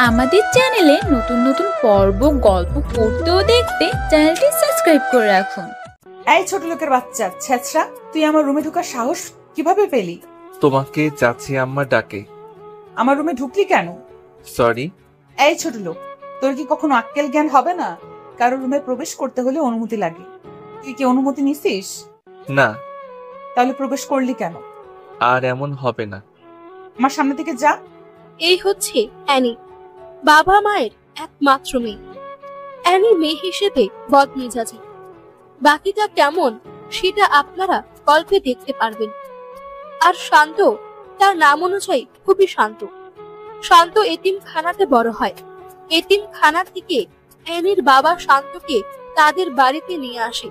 আমাদের চ্যানেলে নতুন নতুন পর্ব গল্প পড়তে ও দেখতে চ্যানেলটি সাবস্ক্রাইব করে রাখুন। এই ছোট লোকের বাচ্চা ছেঁচড়া, তুই আমার রুমে ঢোকার সাহস কিভাবে পেলি? তোমাকে চাচি আম্মা ডাকে। আমার রুমে ঢুকলি কেন? সরি। এই ছোট লোক, তোর কি কখনো আক্কেল জ্ঞান হবে না? কারো রুমে প্রবেশ করতে হলে অনুমতি লাগে। তুই কি অনুমতি নিছিস? না। তাহলে প্রবেশ করলি কেন? আর এমন হবে না। আমার সামনে থেকে যা। এই হচ্ছে অ্যানি, বাবা মায়ের একমাত্র মেয়ে। অ্যানি মেয়ে হিসেবে বদমেজাজি, বাকিটা কেমন সেটা আপনারা গল্পে দেখতে পারবেন। আর শান্ত, তার নাম অনুযায়ী খুবই শান্ত। শান্ত এতিমখানাতে বড় হয়। এতিমখানা থেকে অ্যানির বাবা শান্তকে তাদের বাড়িতে নিয়ে আসে।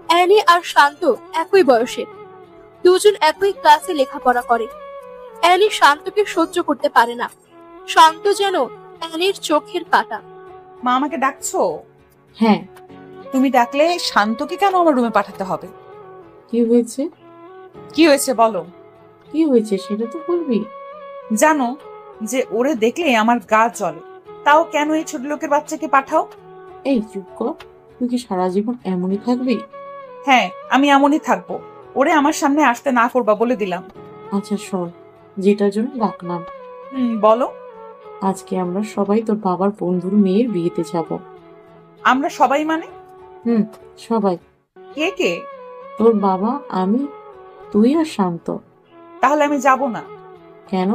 অ্যানি আর শান্ত একই বয়সের, দুজন একই ক্লাসে লেখাপড়া করে। অ্যানি শান্তকে সহ্য করতে পারে না। শান্ত যেন অ্যানির চোখের কাঁটা। মা, আমাকে ডাকছো? হ্যাঁ। তুমি ডাকলে শান্তকে কেন আমার রুমে পাঠাতে হবে? কি হয়েছে? কি হয়েছে বলো। কি হয়েছে সেটা তো বলবি। জানো যে ওরে দেখলে আমার গা জ্বলে, তাও কেন এই ছোট লোকের বাচ্চাকে পাঠাও? এই চুপ কর, তুই কি সারা জীবন এমনই থাকবি? হ্যাঁ, আমি এমনই থাকবো। ওরে আমার সামনে আসতে না করবা বলে দিলাম। আচ্ছা শোন, যেটার জন্য ডাকলাম। বলো। আজকে আমরা সবাই তোর বাবার বন্ধুর মেয়ের বিয়েতে যাব। আমরা সবাই মানে? সবাই। কে কে? তোর বাবা, আমি, তুই আর শান্ত। তাহলে আমি যাব না। কেন?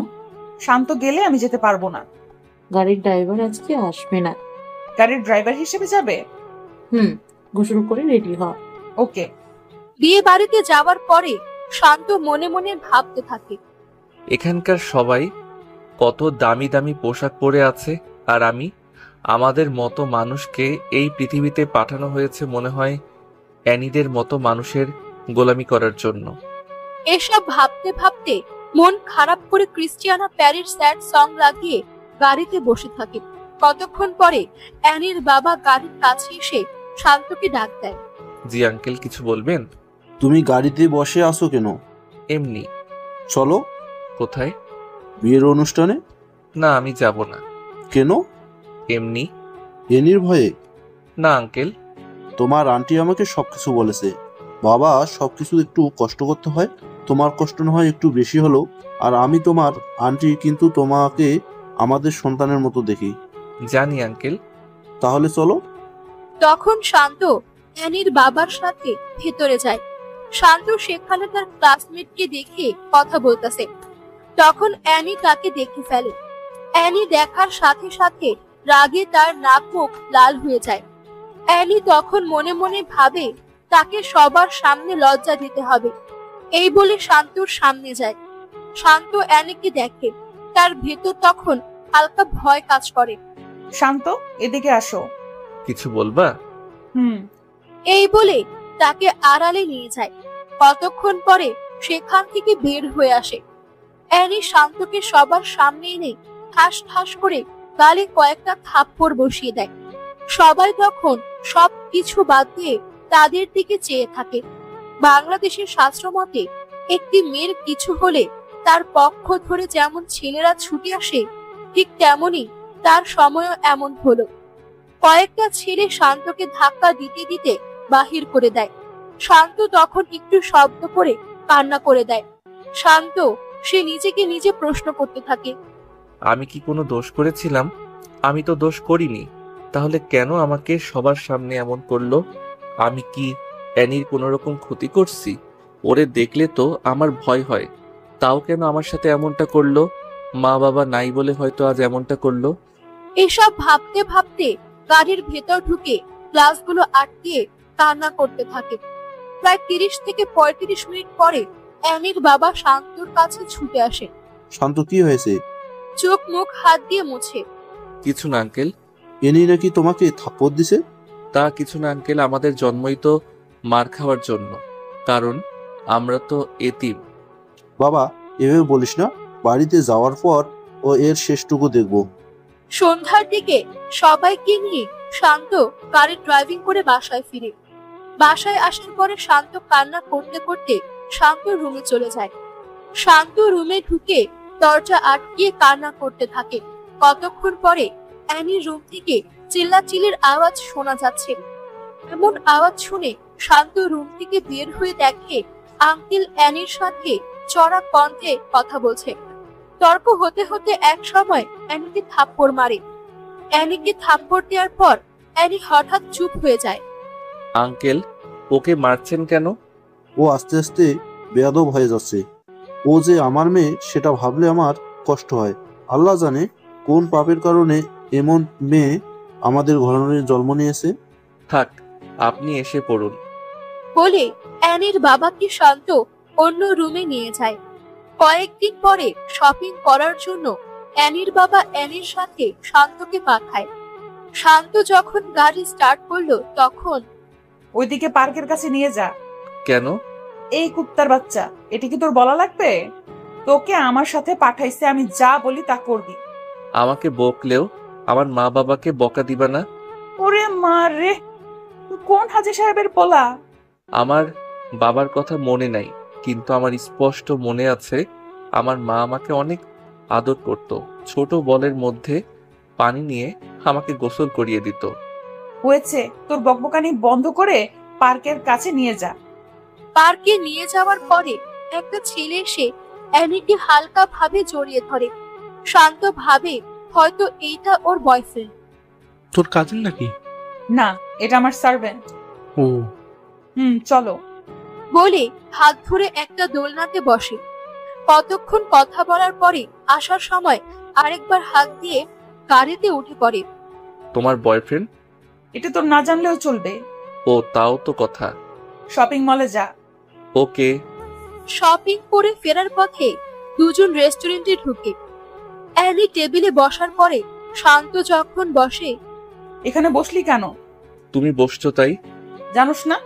শান্ত গেলে আমি যেতে পারবো না। গাড়ির ড্রাইভার আজকে আসবে না। গাড়ির ড্রাইভার হিসেবে যাবে? গোসল করে রেডি হ। ওকে। বিয়ে বাড়িতে যাওয়ার পরে শান্ত মনে মনে ভাবতে থাকে, এখানকার সবাই কত দামি দামি পোশাক পরে আছে, আর আমি, আমাদের মতো মানুষকে এই পৃথিবীতে পাঠানো হয়েছে মনে হয় অ্যানিদের মতো মানুষের গোলামি করার জন্য। এসব ভাবতে ভাবতে মন খারাপ করে ক্রিস্টিয়ানা প্যারির স্যাড সং লাগিয়ে গাড়িতে বসে থাকে। কতক্ষণ পরে অ্যানির বাবা গাড়ির কাছে এসে শান্তকে ডাক দেয়। জি আঙ্কেল, কিছু বলবেন? তুমি গাড়িতে বসে আসো কেন? এমনি। চলো। কোথায়? বিয়ের অনুষ্ঠানে। না, আমি যাব না। কেন? এমনি। এনির ভয়ে? না আঙ্কেল। তোমার আন্টি আমাকে সবকিছু বলেছে। বাবা, সবকিছু একটু কষ্ট করতে হয়, তোমার কষ্ট না হয় একটু বেশি হলো। আর আমি তোমার আন্টি, কিন্তু তোমাকে আমাদের সন্তানের মতো দেখি। জানি আঙ্কেল। তাহলে চলো। তখন শান্ত অ্যানির বাবার সাথে ভেতরে যায়। শান্ত সেখানে তার ক্লাসমেটকে দেখে কথা বলতেছে। তখন অ্যানি তাকে দেখে ফেলে। অ্যানি দেখার সাথে সাথে রাগে তার নাক মুখ লাল হয়ে যায়। অ্যানি তখন মনে মনে ভাবে তাকে সবার সামনে লজ্জা দিতে হবে। এই বলে শান্তর সামনে যায়। শান্ত অ্যানিকে দেখে, তার ভেতর তখন হালকা ভয় কাজ করে। শান্ত, এদিকে আসো। কিছু বলবা? এই বলে তাকে আড়ালে নিয়ে যায়। কতক্ষণ পরে সেখান থেকে বের হয়ে আসে। অ্যানি শান্তকে সবার সামনে এনে ঠাস ঠাস করে গালে কয়েকটা থাপ্পড় বসিয়ে দেয়। সবাই তখন সব কিছু বাদ দিয়ে তাদের দিকে চেয়ে থাকে। বাংলাদেশের শাস্ত্র মতে একটি মেয়ের কিছু হলে তার পক্ষ ধরে যেমন ছেলেরা ছুটে আসে, ঠিক তেমনি তার সময়ও এমন হলো। কয়েকটা ছেলে শান্তকে ধাক্কা দিতে দিতে বাহির করে দেয়। শান্ত তখন একটু শব্দ করে কান্না করে দেয়। শান্ত, সে নিজেকে নিজে প্রশ্ন করতে থাকে, আমি কি কোনো দোষ করেছিলাম? আমি তো দোষ করিনি, তাহলে কেন আমাকে সবার সামনে এমন করলো? আমি কি অ্যানির কোনো রকম ক্ষতি করছি? ওরে দেখলে তো আমার ভয় হয়, তাও কেন আমার সাথে এমনটা করলো? মা বাবা নাই বলে হয়তো আজ এমনটা করলো। এসব ভাবতে ভাবতে গাড়ির ভেতর ঢুকে গ্লাসগুলো আটকিয়ে কান্না করতে থাকে। প্রায় 30 থেকে 35 মিনিট পরে অ্যানির বাবা শান্তর কাছে ছুটে আসে। শান্ত, কি হয়েছে? চোখ মুখ হাত দিয়ে মুছে। কিছু না আঙ্কেল। এনি নাকি তোমাকে থাপ্পড় দিছে? তা কিছু না আঙ্কেল, আমাদের জন্মই তো মার খাওয়ার জন্য, কারণ আমরা তো এতিম। বাবা, এভাবে বলিস না। বাড়িতে যাওয়ার পর ও এর শেষটুকু দেখবো। সন্ধ্যার দিকে সবাইকে নিয়ে শান্ত গাড়ি ড্রাইভিং করে বাসায় ফিরে। বাসায় আসার পরে শান্ত কান্না করতে করতে শান্ত রুমে চলে যায়। শান্ত রুমে ঢুকে দরজা আটকিয়ে কান্না করতে থাকে। কতক্ষণ পরে অ্যানির রুম থেকে চিল্লাচিল্লির আওয়াজ শোনা যাচ্ছে। এমন আওয়াজ শুনে শান্ত রুম থেকে বের হয়ে দেখে আঙ্কেল অ্যানির সাথে চড়া কণ্ঠে কথা বলছে। তর্ক হতে হতে এক সময় অ্যানিকে থাপ্পড় মারে। অ্যানিকে থাপ্পড় দেওয়ার পর অ্যানি হঠাৎ চুপ হয়ে যায়। আঙ্কেল, ওকে মারছেন কেন? ও আস্তে আস্তে বেয়াদব হয়ে যাচ্ছে। ও যে আমার মেয়ে সেটা ভাবলে আমার কষ্ট হয়। আল্লাহ জানে কোন পাপের কারণে এমন মেয়ে আমাদের ঘরে জন্ম নিয়েছে। থাক, আপনি এসে পড়ুন। বলে অ্যানির বাবাকে শান্ত অন্য রুমে নিয়ে যায়। কয়েকদিন পরে শপিং করার জন্য অ্যানির বাবা অ্যানির সাথে শান্তকে পাঠায়। শান্ত যখন গাড়ি স্টার্ট করলো তখন ওইদিকে পার্কের কাছে নিয়ে যা। কেন? এই কুত্তার বাচ্চা, এটা কি তোর বলা লাগবে? তোকে আমার সাথে পাঠাইছে, আমি যা বলি তা করবি। আমাকে বকলেও আমার মা বাবাকে বকা দিবা না? ওরে মা রে, তুই কোন হাজি সাহেবের পোলা? আমার বাবার কথা মনে নাই, কিন্তু আমার স্পষ্ট মনে আছে আমার মা আমাকে অনেক আদর করত। ছোট বলের মধ্যে পানি নিয়ে আমাকে গোসল করিয়ে দিত। হয়েছে, তোর বকবকানি বন্ধ করে পার্কের কাছে নিয়ে যা। পার্কে নিয়ে যাওয়ার পরে একটা ছেলে এসে অ্যানিকে হালকা ভাবে জড়িয়ে ধরে। শান্ত ভাবে হয়তো এইটা ওর বয়ফ্রেন্ড। তোর কাজিন নাকি? না, এটা আমার সার্ভেন্ট। ও, চলো। বলে হাত ধরে একটা দোলনাতে বসে। কতক্ষণ কথা বলার পরে আসার সময় আরেকবার হাত দিয়ে গাড়িতে উঠে পড়ে। তোমার বয়ফ্রেন্ড? এটা তোর না জানলেও চলবে। ও, তাও তো কথা। শপিং মলে যা। ওকে। শপিং করে ফেরার পথে দুজন রেস্টুরেন্টে ঢুকে। অ্যানি টেবিলে বসার পরে শান্ত যখন বসে, এখানে বসলি কেন? তুমি বসছো তাই? জানোস না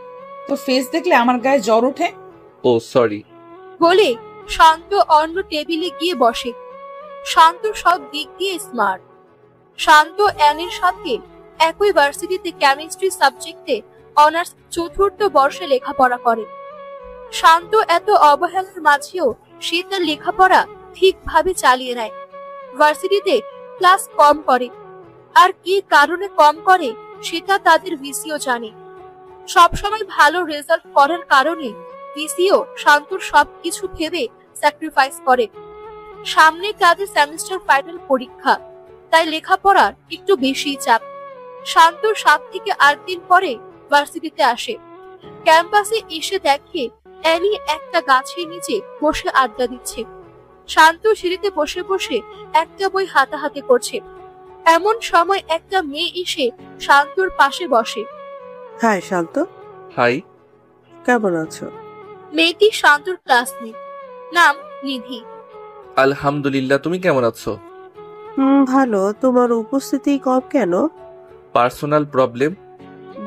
তোর ফেস দেখলে আমার গায়ে জ্বর ওঠে? ও সরি। বলে শান্ত অন্য টেবিলে গিয়ে বসে। শান্ত সব দিক দিয়ে স্মার্ট। শান্ত অ্যানির সাথে একই ভার্সিটিতে কেমিস্ট্রি সাবজেক্টে অনার্স চতুর্থ বর্ষে লেখাপড়া করে। শান্ত এত অবহেলার মাঝেও সে তার লেখাপড়া ঠিকভাবে চালিয়ে নেয়। ভার্সিটিতে ক্লাস কম করে, আর কি কারণে কম করে সেটা তাদের ভিসিও জানে। সবসময় ভালো রেজাল্ট করার কারণে ভিসিও শান্তর সবকিছু ভেবে স্যাক্রিফাইস করে। সামনে তাদের সেমিস্টার ফাইনাল পরীক্ষা, তাই লেখাপড়ার একটু বেশি চাপ। শান্ত 7 থেকে 8 দিন পরে ভার্সিটিতে আসে। ক্যাম্পাসে এসে দেখে অ্যানি একটা গাছের নিচে বসে আড্ডা দিচ্ছে। শান্ত সিঁড়িতে বসে বসে একটা বই হাতাহাতি করছে। এমন সময় একটা মেয়ে এসে শান্তর পাশে বসে। হাই শান্ত, হাই। কেমন আছো? মেয়েটি শান্তর ক্লাসমেট, নাম নিধি। আলহামদুলিল্লাহ, তুমি কেমন আছো? ভালো। তোমার উপস্থিতি কম কেন? Personal problem.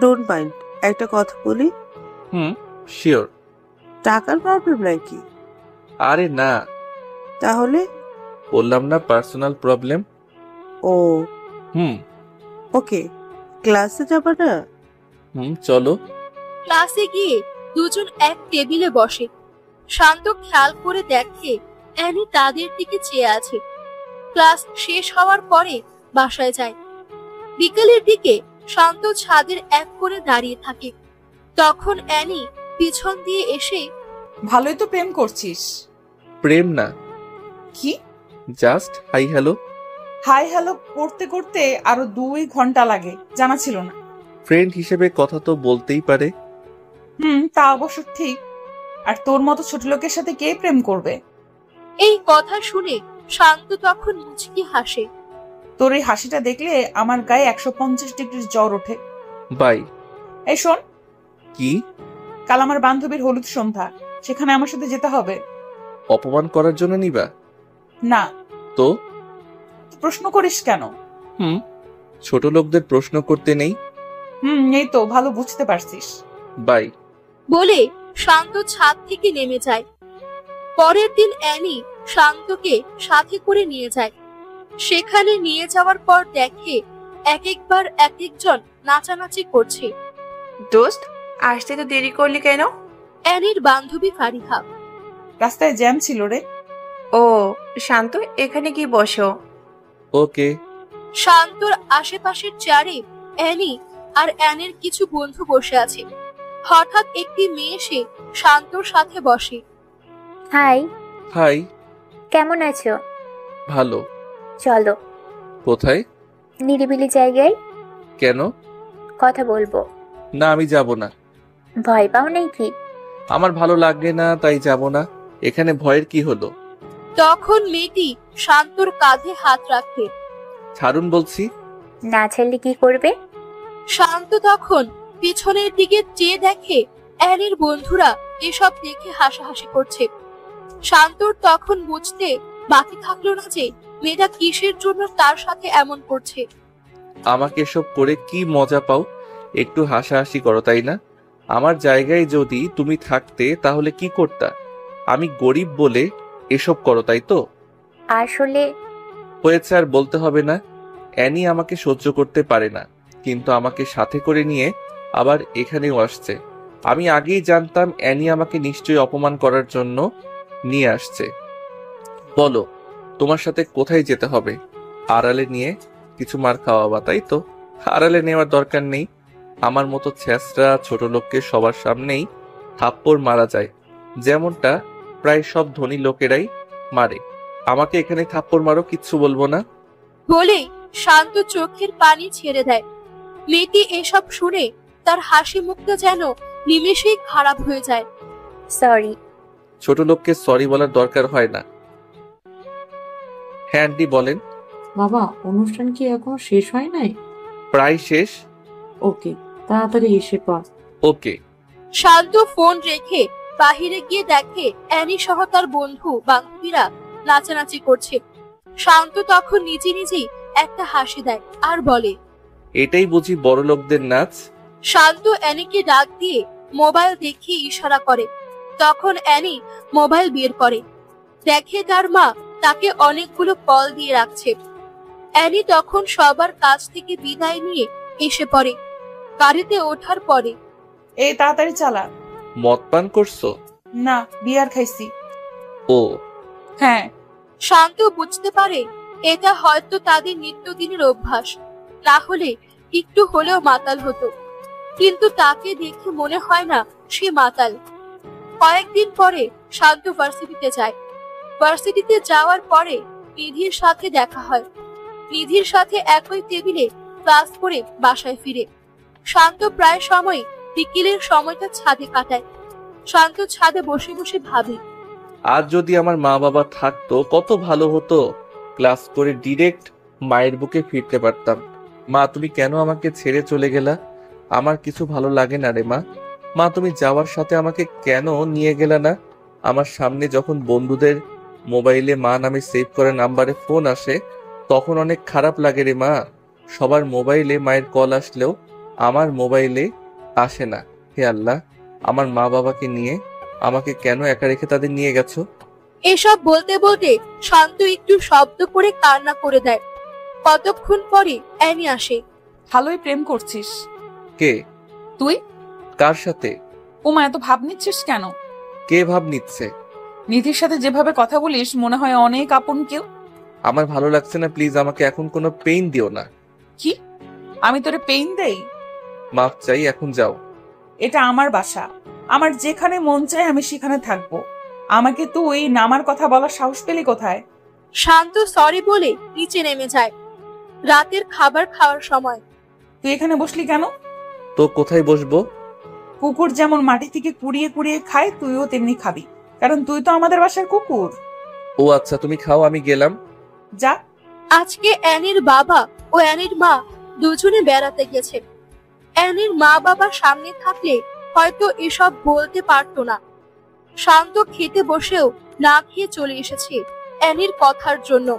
ডোন্ট মাইন্ড, একটা কথা বলি। শিওর। টাকার প্রবলেম নাকি? আরে না, তাহলে? বললাম না পার্সোনাল প্রবলেম। ও হুম ওকে, ক্লাসে যাবা না? চলো। ক্লাসে গিয়ে দুজন এক টেবিলে বসে। শান্ত খেয়াল করে দেখে অ্যানি তাদের দিকে চেয়ে আছে। ক্লাস শেষ হওয়ার পরে বাসায় যায়। বিকেলের দিকে শান্ত ছাদের এক কোণে দাঁড়িয়ে থাকে। তখন অ্যানি পিছন দিয়ে এসে, ভালোই তো প্রেম করছিস। প্রেম না, কি? Just hi hello. Hi hello করতে করতে আরো 2 ঘন্টা লাগে, জানা ছিল না। ফ্রেন্ড হিসেবে কথা তো বলতেই পারে। তা অবশ্য ঠিক। আর তোর মতো ছোট লোকের সাথে কে প্রেম করবে? এই কথা শুনে শান্ত তখন মুচকি হাসে। তোর এই হাসিটা দেখলে আমার গায়ে 150 ডিগ্রির জ্বর ওঠে। বাই। এই শোন, কি? কাল আমার বান্ধবীর হলুদ সন্ধ্যা, সেখানে আমার সাথে যেতে হবে। অপমান করার জন্য নিবা? না। তো প্রশ্ন করিস কেন? ছোট লোকদের প্রশ্ন করতে নেই। এই তো ভালো বুঝতে পারছিস। বাই। বলে শান্ত ছাদ থেকে নেমে যায়। পরের দিন অ্যানি শান্তকে সাথে করে নিয়ে যায়। সেখানে নিয়ে যাওয়ার পর দেখে এক একবার এক একজন নাচানাচি করছে। দোস্ত, আসতে তো দেরি করলি কেন? অ্যানির বান্ধবী ফারিহা। রাস্তায় জ্যাম ছিল রে। ও শান্ত, এখানে কি বসো? ওকে। শান্তর আশেপাশের চেয়ারে অ্যানি আর অ্যানের কিছু বন্ধু বসে আছে। হঠাৎ একটি মেয়ে এসে শান্তর সাথে বসে। Hi, hi. কেমন আছো? ভালো। চলো কোথায়? নিরিবিলি জায়গায়। কেন? কথা বলবো। না, আমি যাব না। ভয় পাও নাকি? আমার ভালো লাগে না, তাই যাব না। এখানে ভয়ের কি হলো? তখন মেয়েটি শান্তর কাঁধে হাত রাখে। ছাড়ুন বলছি। না ছাড়লে কি করবে? শান্ত তখন পিছনের দিকে চেয়ে দেখে অ্যানির বন্ধুরা এসব দেখে হাসাহাসি করছে। শান্তর তখন বুঝতে বাকি থাকলো না যে মেয়েটা কিসের জন্য তার সাথে এমন করছে। আমাকে এসব করে কি মজা পাও? একটু হাসাহাসি করো, তাই না? আমার জায়গায় যদি তুমি থাকতে তাহলে কি করতা? আমি গরিব বলে এসব করো, তাই তো? আসলে হয়েছে, আর বলতে হবে না। অ্যানি আমাকে সহ্য করতে পারে না, কিন্তু আমাকে সাথে করে নিয়ে আবার এখানেও আসছে। আমি আগেই জানতাম অ্যানি আমাকে নিশ্চয়ই অপমান করার জন্য নিয়ে আসছে। বলো, তোমার সাথে কোথায় যেতে হবে? আড়ালে নিয়ে কিছু মার খাওয়াবা, তাই তো? আড়ালে নেওয়ার দরকার নেই। আমার মতো ছেঁচড়া ছোট লোককে সবার সামনেই থাপ্পড় মারা যায়, যেমনটা প্রায় সব ধনী লোকেরাই মারে। আমাকে এখানে থাপ্পড় মারো, কিচ্ছু বলবো না। বলে শান্ত চোখের পানি ছেড়ে দেয়। মেয়েটি এসব শুনে তার হাসি মুখটা যেন নিমেষেই খারাপ হয়ে যায়। সরি। ছোট লোককে সরি বলার দরকার হয় না। হ্যাঁ আন্টি, বলেন। বাবা, অনুষ্ঠান কি এখনো শেষ হয় নাই? প্রায় শেষ। ওকে, তাড়াতাড়ি এসে পড়। ওকে। শান্ত ফোন রেখে বাহিরে গিয়ে দেখে অ্যানি সহ তার বন্ধু বান্ধবীরা নাচানাচি করছে। শান্ত তখন নিজে নিজেই একটা হাসি দেয় আর বলে, এটাই বুঝি বড় লোকদের নাচ? শান্ত অ্যানিকে ডাক দিয়ে মোবাইল দেখিয়ে ইশারা করে। তখন অ্যানি মোবাইল বের করে, দেখে তার মা তাকে অনেকগুলো কল দিয়ে রাখছে। অ্যানি তখন সবার কাছ থেকে বিদায় নিয়ে এসে পড়ে। গাড়িতে ওঠার পরে, এই তাড়াতাড়ি চালা। মদ পান করছো? না, বিয়ার খাইছি। ও হ্যাঁ। শান্ত বুঝতে পারে এটা হয়তো তাদের নিত্যদিনের অভ্যাস, না হলে একটু হলেও মাতাল হতো। কিন্তু তাকে দেখে মনে হয় না সে মাতাল। কয়েকদিন পরে শান্ত ভার্সিটিতে যায়। ভার্সিটিতে যাওয়ার পরে নিধির সাথে দেখা হয়। নিধির সাথে একই টেবিলে ক্লাস করে বাসায় ফিরে। শান্ত প্রায় সময় বিকেলের সময়টা ছাদে কাটায়। শান্ত ছাদে বসে বসে ভাবে, আজ যদি আমার মা বাবা থাকতো কত ভালো হতো। ক্লাস করে ডিরেক্ট মায়ের বুকে ফিরতে পারতাম। মা, তুমি কেন আমাকে ছেড়ে চলে গেলা? আমার কিছু ভালো লাগে না রে মা। মা, তুমি যাওয়ার সাথে আমাকে কেন নিয়ে গেলা না? আমার সামনে যখন বন্ধুদের মোবাইলে মা নামে সেভ করা নাম্বারে ফোন আসে তখন অনেক খারাপ লাগে রে মা। সবার মোবাইলে মায়ের কল আসলেও আমার মোবাইলে আসে না। হে আল্লাহ, আমার মা বাবাকে নিয়ে আমাকে কেন একা রেখে তাদের নিয়ে গেছো? এসব বলতে বলতে শান্ত একটু শব্দ করে কান্না করে দেয়। কতক্ষণ পরে অ্যানি আসে। ভালোই প্রেম করছিস। কে? তুই? কার সাথে? ওমা, এত ভাব নিচ্ছিস কেন? কে ভাব নিচ্ছে? নিধির সাথে যেভাবে কথা বলিস মনে হয় অনেক আপন কেউ। আমার ভালো লাগছে না, প্লিজ আমাকে এখন কোনো পেইন দিও না। কি? আমি তোরে পেইন দেই? মাফ চাই, এখন যাও। এটা আমার বাসা। আমার যেখানে মন চায় আমি সেখানে থাকবো। আমাকে তুই নামার কথা বলার সাহস পেলি কোথায়? শান্ত সরি বলে নিচে নেমে যায়। রাতের খাবার খাওয়ার সময়। তুই এখানে বসলি কেন? তো কোথায় বসবো? কুকুর যেমন মাটি থেকে কুড়িয়ে কুড়িয়ে খায় তুইও তেমনি খাবি, কারণ তুই তো আমাদের বাসার কুকুর। ও আচ্ছা, তুমি খাও, আমি গেলাম। যা। আজকে অ্যানির বাবা ও অ্যানির মা দুজনে বেড়াতে গেছে। অ্যানির মা বাবা সামনে থাকলে হয়তো এসব বলতে পারতো না। শান্ত খেতে বসেও না খেয়ে চলে এসেছে অ্যানির কথার জন্য।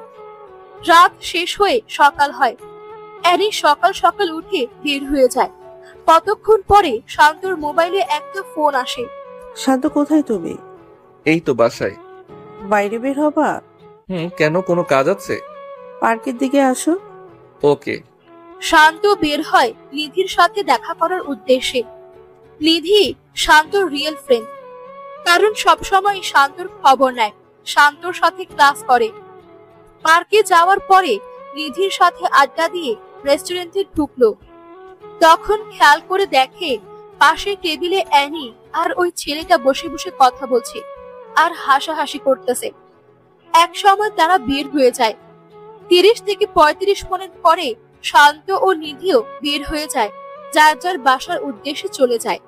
রাত শেষ হয়ে সকাল হয়। অ্যানি সকাল সকাল উঠে বের হয়ে যায়। কতক্ষণ পরে শান্তর মোবাইলে একটা ফোন আসে। শান্ত, কোথায় তুমি? এই তো বাসায়। বাইরে বের হবা? কেন, কোনো কাজ আছে? পার্কের দিকে আসো। ওকে। শান্ত বের হয় নিধির সাথে দেখা করার উদ্দেশ্যে। নিধি শান্তর রিয়েল ফ্রেন্ড, কারণ সবসময় শান্তর খবর নেয়, শান্তর সাথে ক্লাস করে। পার্কে যাওয়ার পরে নিধির সাথে আড্ডা দিয়ে রেস্টুরেন্টে ঢুকলো। তখন খেয়াল করে দেখে পাশের টেবিলে অ্যানি আর ওই ছেলেটা বসে বসে কথা বলছে আর হাসাহাসি করতেছে। এক সময় তারা বের হয়ে যায়। 30 থেকে 35 মিনিট পরে শান্ত ও নিধিও বের হয়ে যায়, যার যার বাসার উদ্দেশ্যে চলে যায়।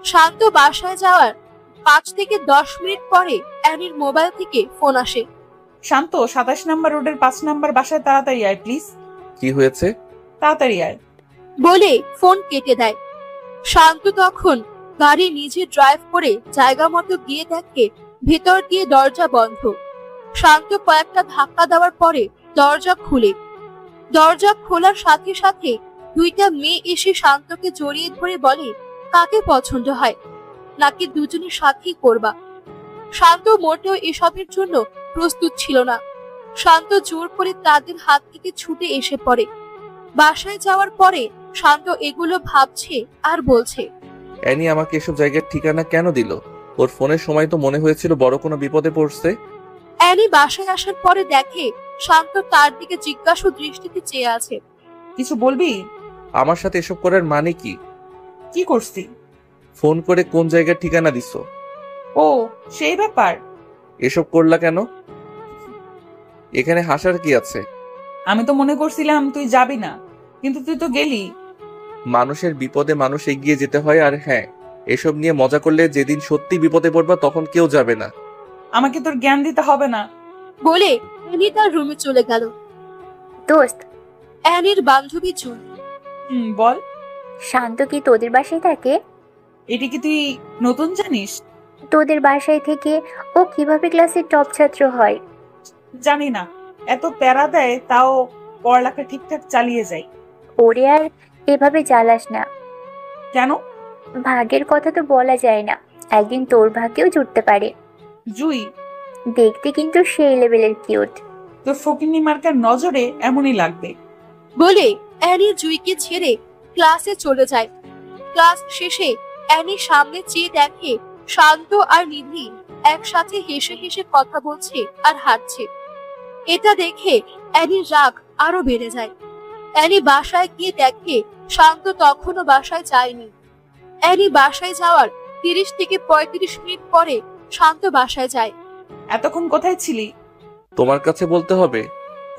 শান্ত বাসায় যাওয়ার 5 থেকে 10 মিনিট পরে অ্যানির মোবাইল থেকে ফোন আসে। শান্ত, 27 নম্বর রোডের 5 নম্বর বাসায় তাড়াতাড়ি আয় প্লিজ। কি হয়েছে? তাড়াতাড়ি আয় বলে ফোন কেটে দেয়। শান্ত তখন গাড়ি নিজে ড্রাইভ করে জায়গা মতো গিয়ে দেখে ভেতর দিয়ে দরজা বন্ধ। শান্ত কয়েকটা ধাক্কা দেওয়ার পরে দরজা খুলে। দরজা খোলার সাথে সাথে দুইটা মেয়ে এসে শান্তকে জড়িয়ে ধরে বলে কাকে পছন্দ হয়, নাকি দুজনের সাথেই করবা। শান্ত মোটেও এসবের জন্য প্রস্তুত ছিল না। শান্ত জোর করে তাদের হাত থেকে ছুটে এসে পড়ে। বাসায় যাওয়ার পরে শান্ত এগুলো ভাবছে আর বলছে, অ্যানি আমাকে এসব জায়গার ঠিকানা কেন দিল? ওর ফোনের সময় তো মনে হয়েছিল বড় কোনো বিপদে পড়ছে। অ্যানি বাসায় আসার পরে দেখে শান্ত তার দিকে জিজ্ঞাসু দৃষ্টিতে চেয়ে আছে। কিছু বলবি? আমার সাথে এসব করার মানে কি? কি করছি? ফোন করে কোন জায়গার ঠিকানা দিছো? ও সেই ব্যাপার। এসব করলা কেন? এখানে হাসার কি আছে? আমি তো মনে করছিলাম তুই যাবি না, কিন্তু তুই তো গেলি। মানুষের বিপদে মানুষ এগিয়ে যেতে হয়। আর হ্যাঁ, এসব নিয়ে মজা করলে যেদিন সত্যি বিপদে পড়বা তখন কেউ যাবে না। আমাকে তোর জ্ঞান দিতে হবে না বলে অ্যানি তার রুমে চলে গেল। দোস্ত, অ্যানির বান্ধবী জুন। বল। শান্ত কি তোদের বাসায় থাকে? এটি কি তুই নতুন জানিস? তোদের বাসায় থেকে ও কিভাবে ক্লাসের টপ ছাত্র হয়? জানি না, এত প্যারা দেয় তাও পড়ালেখা ঠিকঠাক চালিয়ে যায়। ওরে আর এভাবে জ্বালাস না। কেন? ভাগ্যের কথা তো বলা যায় না, একদিন তোর ভাগ্যেও জুটতে পারে। জুই দেখতে কিন্তু সেই লেভেলের কিউট। তোর ফকিন্নি মার্কার নজরে এমনই লাগবে। বলে অ্যানি জুইকে ছেড়ে ক্লাসে চলে যায়। ক্লাস শেষে অ্যানি সামনে চেয়ে দেখে শান্ত আর নিধি একসাথে হেসে হেসে কথা বলছে আর হাঁটছে। এটা দেখে অ্যানির রাগ আরো বেড়ে যায়। অ্যানি বাসায় গিয়ে দেখে শান্ত তখনও বাসায় যায়নি। অ্যানি বাসায় যাওয়ার 30 থেকে 35 মিনিট পরে শান্ত বাসায় যায়। এতক্ষণ কোথায় ছিলি? তোমার কাছে বলতে হবে?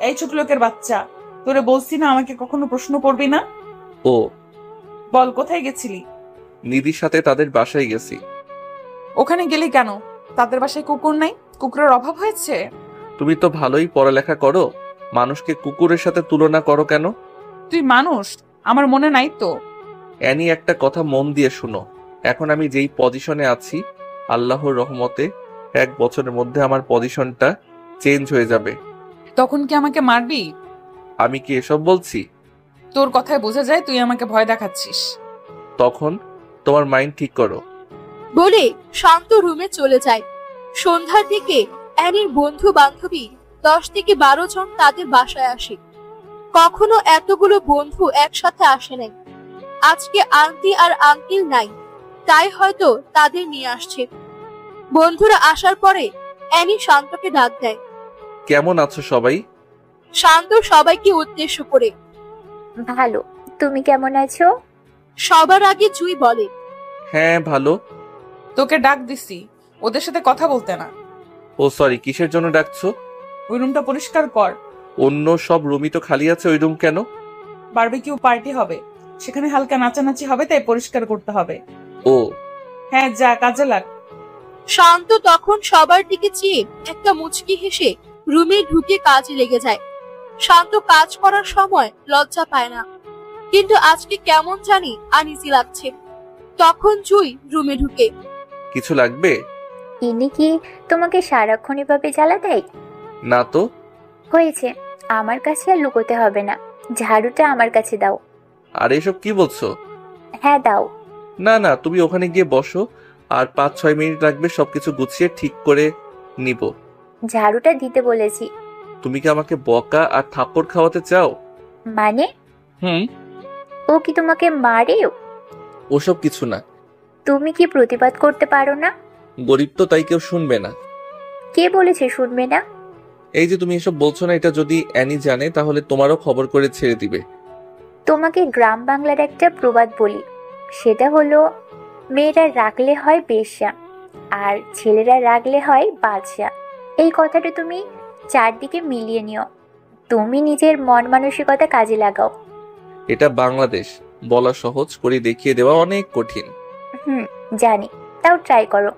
এই ছোট লোকের বাচ্চা, তোরে বলছি না আমাকে কখনো প্রশ্ন করবি না। ও বল, কোথায় গেছিলি? নিধির সাথে তাদের বাসায় গেছি। ওখানে গেলি কেন? তাদের বাসায় কুকুর নাই? কুকুরের অভাব হয়েছে? তুমি তো ভালোই পড়ালেখা করো, মানুষকে কুকুরের সাথে তুলনা করো কেন? তুই মানুষ, আমার মনে নাই তো। অ্যানি, একটা কথা মন দিয়ে শুনো। এখন আমি যেই পজিশনে আছি, আল্লাহর রহমতে 1 বছরের মধ্যে আমার পজিশনটা চেঞ্জ হয়ে যাবে। তখন কি আমাকে মারবি? আমি কি এসব বলছি? তোর কথায় বোঝা যায় তুই আমাকে ভয় দেখাচ্ছিস। তখন তোমার মাইন্ড ঠিক করো। বলে শান্ত রুমে চলে যায়। সন্ধ্যার দিকে অ্যানির বন্ধু বান্ধবী 10 থেকে 12 জন তাদের বাসায় আসে। কখনো এতগুলো বন্ধু একসাথে আসে নাই। আজকে আন্টি আর আঙ্কেল নাই, তাই হয়তো তাদের নিয়ে আসছে। বন্ধুরা আসার পরে অ্যানি শান্তকে ডাক দেয়। কেমন আছো সবাই? শান্ত সবাইকে উদ্দেশ্য করে, ভালো, তুমি কেমন আছো? সবার আগে জুই বলে, হ্যাঁ ভালো। তোকে ডাক দিছি, ওদের সাথে কথা বলতে না। ও সরি, কিসের জন্য ডাকছো? ওই রুমটা পরিষ্কার কর। অন্য সব রুমই তো খালি আছে, ওই রুম কেন? বারবিকিউ পার্টি হবে, সেখানে হালকা নাচানাচি হবে, তাই পরিষ্কার করতে হবে। ও হ্যাঁ, যা কাজে লাগ। শান্ত তখন সবার দিকে চেয়ে একটা মুচকি হেসে রুমে ঢুকে কাজে লেগে যায়। শান্ত কাজ করার সময় লজ্জা পায় না, কিন্তু আজকে কেমন জানি আনইজি লাগছে। তখন জুই রুমে ঢুকে। কিছু লাগবে? ইনি কি তোমাকে সারাক্ষণ এভাবে জ্বালা দেয়? না তো। হয়েছে, আমার কাছে আর লুকোতে হবে না, ঝাড়ুটা আমার কাছে দাও। আর এসব কি বলছো? হ্যাঁ দাও। না না, তুমি ওখানে গিয়ে বসো, আর 5-6 মিনিট লাগবে সবকিছু গুছিয়ে ঠিক করে নিব। ঝাড়ুটা দিতে বলেছি। তুমি কি আমাকে বকা আর থাপ্পড় খাওয়াতে চাও? মানে? ও কি তোমাকে মারেও? ওসব কিছু না। তুমি কি প্রতিবাদ করতে পারো না? গরিব তো, তাই কেউ শুনবে না। কে বলেছে শুনবে না? এই যে তুমি এসব বলছো না, এটা যদি অ্যানি জানে তাহলে তোমারও খবর করে ছেড়ে দিবে। তোমাকে গ্রাম বাংলার একটা প্রবাদ বলি, সেটা হলো মেয়েরা রাগলে হয় বেশ্যা আর ছেলেরা রাগলে হয় বাদশা। এই কথাটা তুমি চারদিকে মিলিয়ে নিও। তুমি নিজের মন মানসিকতা কাজে লাগাও। এটা বাংলাদেশ, বলা সহজ, করে দেখিয়ে দেওয়া অনেক কঠিন। জানি, তাও ট্রাই করো।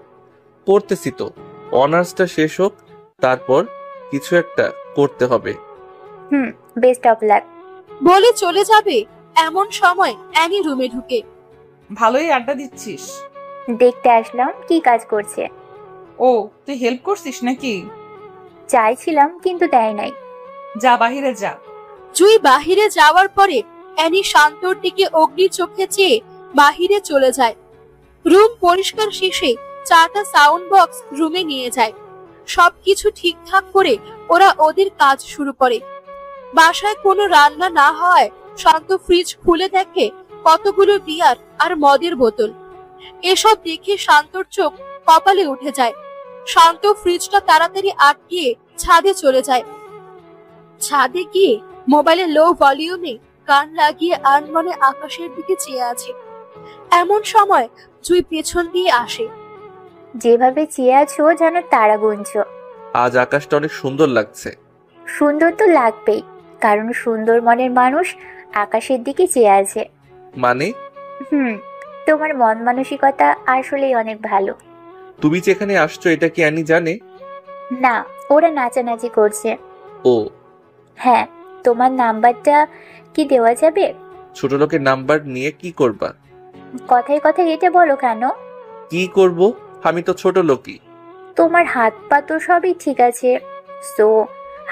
করতেছি তো, অনার্সটা শেষ হোক, তারপর কিছু একটা করতে হবে। Best of luck. বলে চলে যাবে এমন সময় অ্যানি রুমে ঢুকে। ভালোই আড্ডা দিচ্ছিস। দেখতে আসলাম কি কাজ করছে। ও, তুই হেল্প করছিস নাকি? চাইছিলাম কিন্তু দেয় নাই। যা বাহিরে যা। জুই বাহিরে যাওয়ার পরে অ্যানি শান্তর দিকে অগ্নি চোখে চেয়ে বাহিরে চলে যায়। রুম পরিষ্কার শেষে 4টা সাউন্ড বক্স রুমে নিয়ে যায়। সবকিছু ঠিকঠাক করে ওরা ওদের কাজ শুরু করে। বাসায় কোনো রান্না না হয় শান্ত ফ্রিজ খুলে দেখে কতগুলো বিয়ার আর মদের বোতল। এসব দেখে শান্তর চোখ কপালে উঠে যায়। শান্ত ফ্রিজটা তাড়াতাড়ি আটকিয়ে ছাদে চলে যায়। ছাদে গিয়ে মোবাইলে লো ভলিউমে গান লাগিয়ে আনমনে আকাশের দিকে চেয়ে আছে। এমন সময় জুই পেছন দিয়ে আসে। যেভাবে চেয়ে আছো যেন তারা গুনছো। আজ আকাশটা অনেক সুন্দর লাগছে। সুন্দর তো লাগবেই, কারণ সুন্দর মনের মানুষ আকাশের দিকে চেয়ে আছে। মানে? তোমার মন মানসিকতা আসলেই অনেক ভালো। তুমি যেখানে আসছো এটা কি অ্যানি জানে? না, ওরা নাচানাচি করছে। ও হ্যাঁ, তোমার নাম্বারটা কি দেওয়া যাবে? ছোট লোকের নাম্বার নিয়ে কি করবা? কথায় কথায় এটা বলো কেন? কি করব, আমি তো ছোট লোকই। তোমার হাত পা তো সবই ঠিক আছে, সো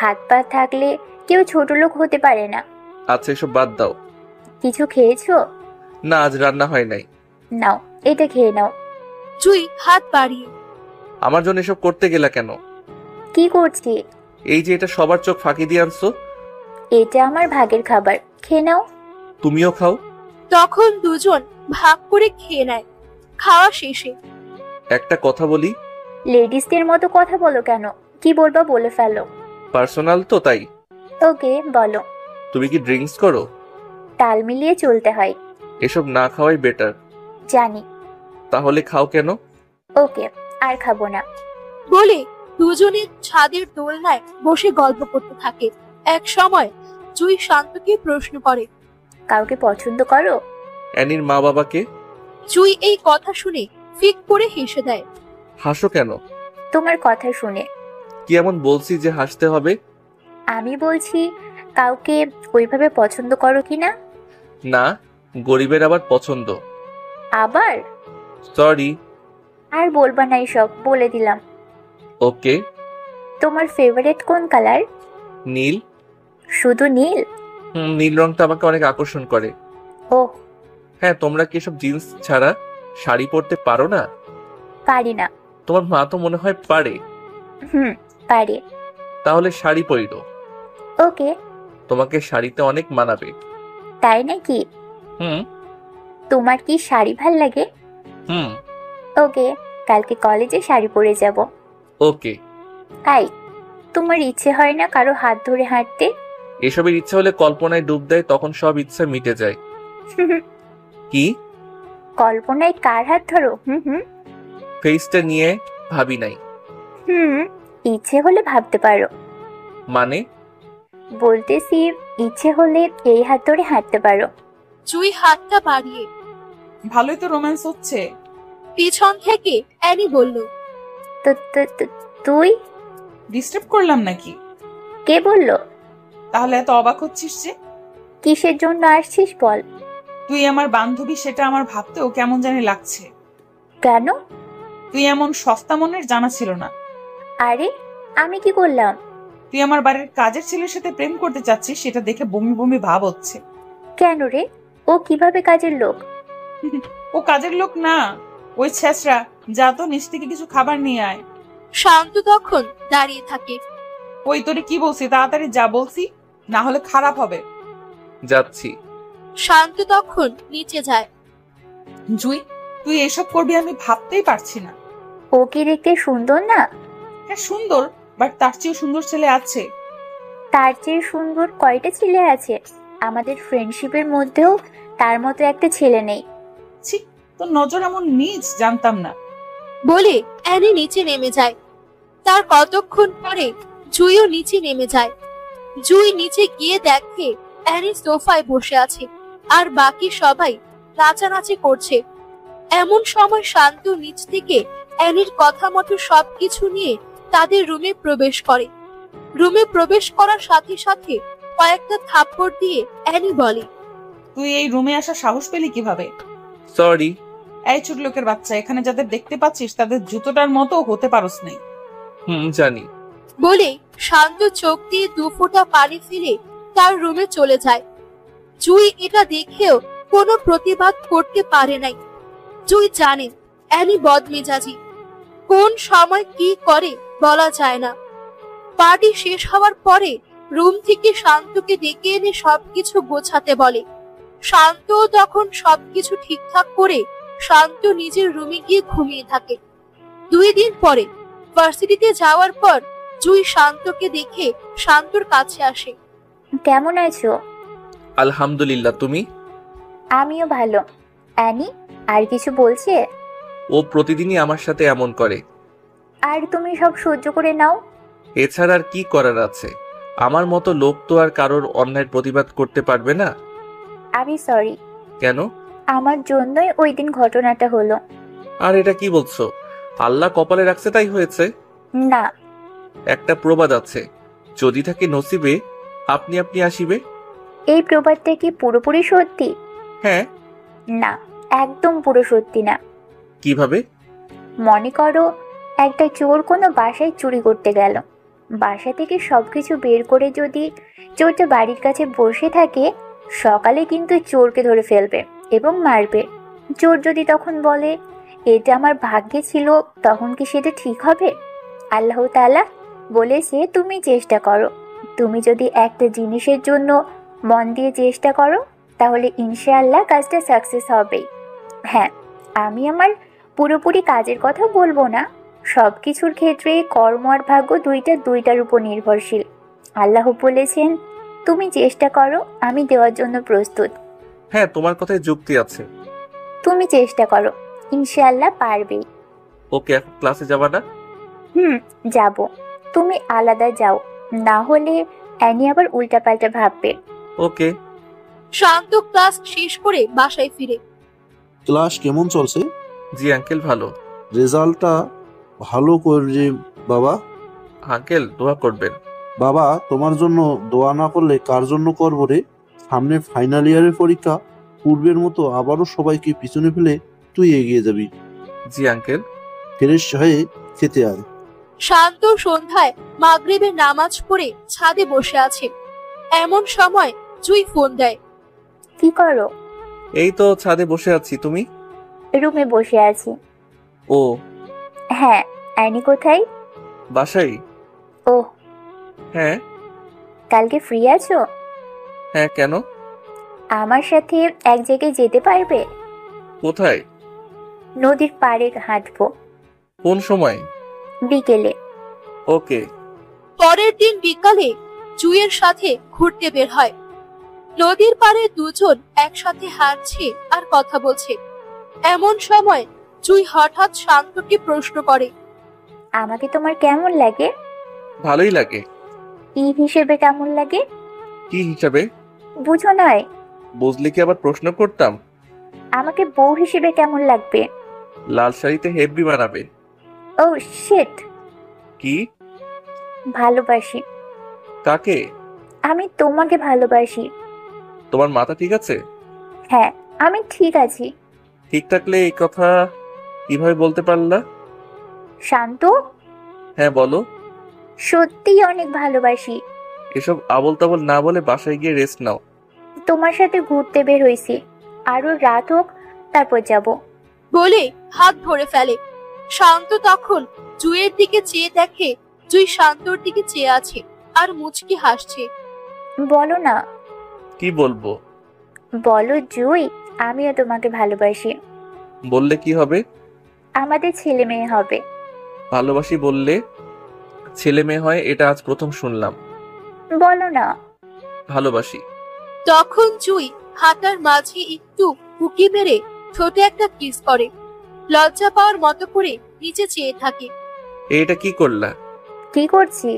হাত পা থাকলে কেউ ছোট লোক হতে পারে না। আচ্ছা, এসব বাদ দাও। কিছু খেয়েছো? না, আজ রান্না হয় নাই। নাও, এটা খেয়ে নাও। জুই হাত বাড়িয়ে। আমার জন্য এসব করতে গেলা কেন? কি করছি? এই যে এটা সবার চোখ ফাঁকি দিয়ে আনছো। এটা আমার ভাগের খাবার, খেয়ে নাও। তুমিও খাও। তখন দুজন ভাগ করে খেয়ে নেয়। খাওয়া শেষে একটা কথা বলি। লেডিসদের মতো কথা বলো কেন? কি বলবা বলে ফেলো। পার্সোনাল তো, তাই। ওকে, বলো। তুমি কি ড্রিঙ্কস করো? তাল মিলিয়ে চলতে হয়। এসব না খাওয়াই বেটার। জানি। তাহলে খাও কেন? ওকে, আর খাবো না। বলে দুজনে ছাদের দোলনায় বসে গল্প করতে থাকে। এক সময় জুই শান্তকে প্রশ্ন করে, কাউকে পছন্দ করো? অ্যানির মা বাবাকে। জুই এই কথা শুনে ফিক করে হেসে দেয়। হাসো কেন? তোমার কথা শুনে। কি এমন বলছি যে হাসতে হবে? আমি বলছি কাউকে ওইভাবে পছন্দ করো কিনা। না, গরিবের আবার পছন্দ। আবার? সরি। আর বলবা না এসব, বলে দিলাম। ওকে। তোমার ফেভারিট কোন কালার? নীল। শুধু নীল? নীল রংটা আমাকে অনেক আকর্ষণ করে। ওহ। হ্যাঁ, তোমরা কি সব জিন্স ছাড়া শাড়ি পরতে পারো না? পারি না। তোমার মা তো মনে হয় পারে। পারে। তাহলে শাড়ি পরিরো। ওকে। তোমাকে শাড়িতে অনেক মানাবে। তাই নাকি? তোমার কি শাড়ি ভাল লাগে? ওকে, কালকে কলেজে শাড়ি পরে যাব। ওকে। তাই তোমার ইচ্ছে হয় না কারো হাত ধরে হাঁটতে? এসবের ইচ্ছা হলে কল্পনায় ডুব দেয়, তখন সব ইচ্ছা মিটে যায়। কি? কল্পনায় কার হাত ধরো? ফেসটা নিয়ে ভাবি নাই। ইচ্ছে হলে ভাবতে পারো। মানে? বলতেছি ইচ্ছে হলে এই হাত ধরে হাঁটতে পারো। জুই হাতটা বাড়িয়ে। ভালোই তো রোম্যান্স হচ্ছে। পিছন থেকে অ্যানি বলল, তুই ডিস্টার্ব করলাম নাকি? কে বলল? তাহলে এত অবাক হচ্ছিস যে? কিসের জন্য আসছিস বল। তুই আমার বান্ধবী সেটা আমার ভাবতেও কেমন জানি লাগছে। কেন? তুই এমন সস্তা মনের জানা ছিল না। আরে আমি কি করলাম? তুই আমার বাড়ির কাজের ছেলের সাথে প্রেম করতে চাচ্ছিস, সেটা দেখে বমি বমি ভাব হচ্ছে। কেন রে? ও কিভাবে কাজের লোক? ও কাজের লোক না, ওই ছেঁচড়া। যা তো নিচ থেকে কিছু খাবার নিয়ে আয়। শান্ত তখন দাঁড়িয়ে থাকে। ওই তোরে কি বলছি, তাড়াতাড়ি যা বলছি, না হলে খারাপ হবে। যাচ্ছি। শান্ত তখন নিচে যায়। জুই, তুই এসব করবি আমি ভাবতেই পারছি না। ও কি দেখতে সুন্দর না? হ্যাঁ সুন্দর, বাট তার চেয়েও সুন্দর ছেলে আছে। তার চেয়ে সুন্দর কয়টা ছেলে আছে? আমাদের ফ্রেন্ডশিপের মধ্যেও তার মতো একটা ছেলে নেই। ছি, তোর নজর এমন নিচ, জানতাম না। বলে অ্যানি নিচে নেমে যায়। তার কতক্ষণ পরে জুইও নিচে নেমে যায়। জুই নিচে গিয়ে দেখে অ্যানি সোফায় বসে আছে আর বাকি সবাই নাচানাচি করছে। এমন সময় শান্ত নিচ থেকে অ্যানির কথা মতো সবকিছু নিয়ে তাদের রুমে প্রবেশ করে। রুমে প্রবেশ করার সাথে সাথে কয়েকটা থাপ্পড় দিয়ে অ্যানি বলে, তুই এই রুমে আসার সাহস পেলি কিভাবে? সরি। এই ছোট লোকের বাচ্চা, এখানে যাদের দেখতে পাচ্ছিস তাদের জুতোটার মতো হতে পারস নাই। জানি। বলে শান্ত চোখ দিয়ে 2 ফোঁটা পানি ফেলে তার রুমে চলে যায়। জুই এটা দেখেও কোনো প্রতিবাদ করতে পারে নাই। জুই জানে অ্যানি বদমেজাজি, কোন সময় কি করে বলা যায় না। পার্টি শেষ হওয়ার পরে রুম থেকে শান্তকে ডেকে এনে সবকিছু গোছাতে বলে। শান্ত তখন সবকিছু ঠিকঠাক করে শান্ত নিজের রুমে গিয়ে ঘুমিয়ে থাকে। 2 দিন পরে ভার্সিটিতে যাওয়ার পর জুই শান্তকে দেখে শান্তর কাছে আসে। কেমন আছো? আলহামদুলিল্লাহ, তুমি? আমিও ভালো। অ্যানি আর কিছু বলছে? ও প্রতিদিনই আমার সাথে এমন করে। আর তুমি সব সহ্য করে নাও? এছাড়া আর কি করার আছে? আমার মতো লোক তো আর কারোর অন্যায়ের প্রতিবাদ করতে পারবে না। আমি সরি। কেন? আমার জন্যই ওই দিন ঘটনাটা হলো। আর এটা কি বলছো? আল্লাহ কপালে রাখছে তাই হয়েছে? না। একটা প্রবাদ আছে, যদি থাকে নসিবে আপনি আপনি আসিবে। এই প্রবাদটা কি পুরোপুরি সত্যি? হ্যাঁ। না, একদম পুরো সত্যি না। কিভাবে? মনে করো একটা চোর কোনো বাসায় চুরি করতে গেল। বাসা থেকে সবকিছু বের করে যদি চোরটা বাড়ির কাছে বসে থাকে, সকালে কিন্তু চোরকে ধরে ফেলবে এবং মারবে। চোর যদি তখন বলে এটা আমার ভাগ্যে ছিল, তখন কি সেটা ঠিক হবে? আল্লাহ তাআলা বলেছে তুমি চেষ্টা করো। তুমি যদি একটা জিনিসের জন্য মন দিয়ে চেষ্টা করো তাহলে ইনশাআল্লাহ কাজটা সাকসেস হবেই। হ্যাঁ, আমি আমার পুরোপুরি কাজের কথা বলবো না। সব কিছুর ক্ষেত্রে কর্ম আর ভাগ্য দুইটার উপর নির্ভরশীল। আল্লাহ বলেছেন তুমি চেষ্টা করো, আমি দেওয়ার জন্য প্রস্তুত। হ্যাঁ, তোমার কথায় যুক্তি আছে। তুমি চেষ্টা করো, ইনশাআল্লাহ পারবেই। ওকে, এখন ক্লাসে যাবা না? যাব। তুমি আলাদা যাও, না হলে অ্যানি আবার উল্টাপাল্টা ভাববে। ওকে। শান্ত ক্লাস শেষ করে বাসায় ফিরে। ক্লাস কেমন চলছে? জি আঙ্কেল, ভালো। রেজাল্টটা ভালো করে বাবা। আঙ্কেল দোয়া করবেন। বাবা, তোমার জন্য দোয়া না করলে কার জন্য করবো রে? সামনে ফাইনাল ইয়ারের পরীক্ষা, পূর্বের মতো আবারও সবাইকে পিছনে ফেলে তুই এগিয়ে যাবি। জি আঙ্কেল। ফ্রেশ হয়ে খেতে আয়। শান্ত সন্ধ্যায় মাগরিবের নামাজ পড়ে ছাদে বসে আছে। এমন সময় জুই ফোন দেয়। কি করো? এই তো ছাদে বসে আছি, তুমি? রুমে বসে আছি। ও হ্যাঁ, অ্যানি কোথায়? বাসায়। ওহ। হ্যাঁ। কালকে ফ্রি আছো? হ্যাঁ, কেন? আমার সাথে এক জায়গায় যেতে পারবে? কোথায়? নদীর পাড়ে হাঁটবো। কোন সময়? বিকেলে। ওকে। পরের দিন বিকালে জুইয়ের সাথে ঘুরতে বের হয়। নদীর পাড়ে দুজন একসাথে হাঁটছে আর কথা বলছে। এমন সময় জুই হঠাৎ শান্তকে প্রশ্ন করে, আমাকে তোমার কেমন লাগে? ভালোই লাগে। কি হিসেবে কেমন লাগে? কি হিসাবে? বুঝো নয়? বুঝলে কি আবার প্রশ্ন করতাম? আমাকে বউ হিসেবে কেমন লাগবে? লাল শাড়িতে হেব্বি বানাবে। ও শিট। কি? ভালোবাসি। কাকে? আমি তোমাকে ভালোবাসি। তোমার মাথা ঠিক আছে? হ্যাঁ, আমি ঠিক আছি। ঠিক থাকলে এই কথা কিভাবে বলতে পারলা? শান্ত। হ্যাঁ বলো। সত্যিই অনেক ভালোবাসি। এসব আবল তাবল না বলে বাসায় গিয়ে রেস্ট নাও। তোমার সাথে ঘুরতে বের হইছি, আরো রাত হোক তারপর যাব। বলে হাত ধরে ফেলে। শান্ত তখন জুইয়ের দিকে চেয়ে দেখে জুই শান্তর দিকে চেয়ে আছে আর মুচকি হাসছে। বলো না। কি বলবো? বলো জুই, আমিও তোমাকে ভালোবাসি। বললে কি হবে? আমাদের ছেলে মেয়ে হবে। ভালোবাসি বললে ছেলে মেয়ে হয় এটা আজ প্রথম শুনলাম। বলো না। ভালোবাসি। তখন জুই হাঁটার মাঝে একটু উকি মেরে ছোট একটা কিস করে, লজ্জা পাওয়ার মতো করে নিচে চেয়ে থাকে। এটা কি করলা? কি করছি?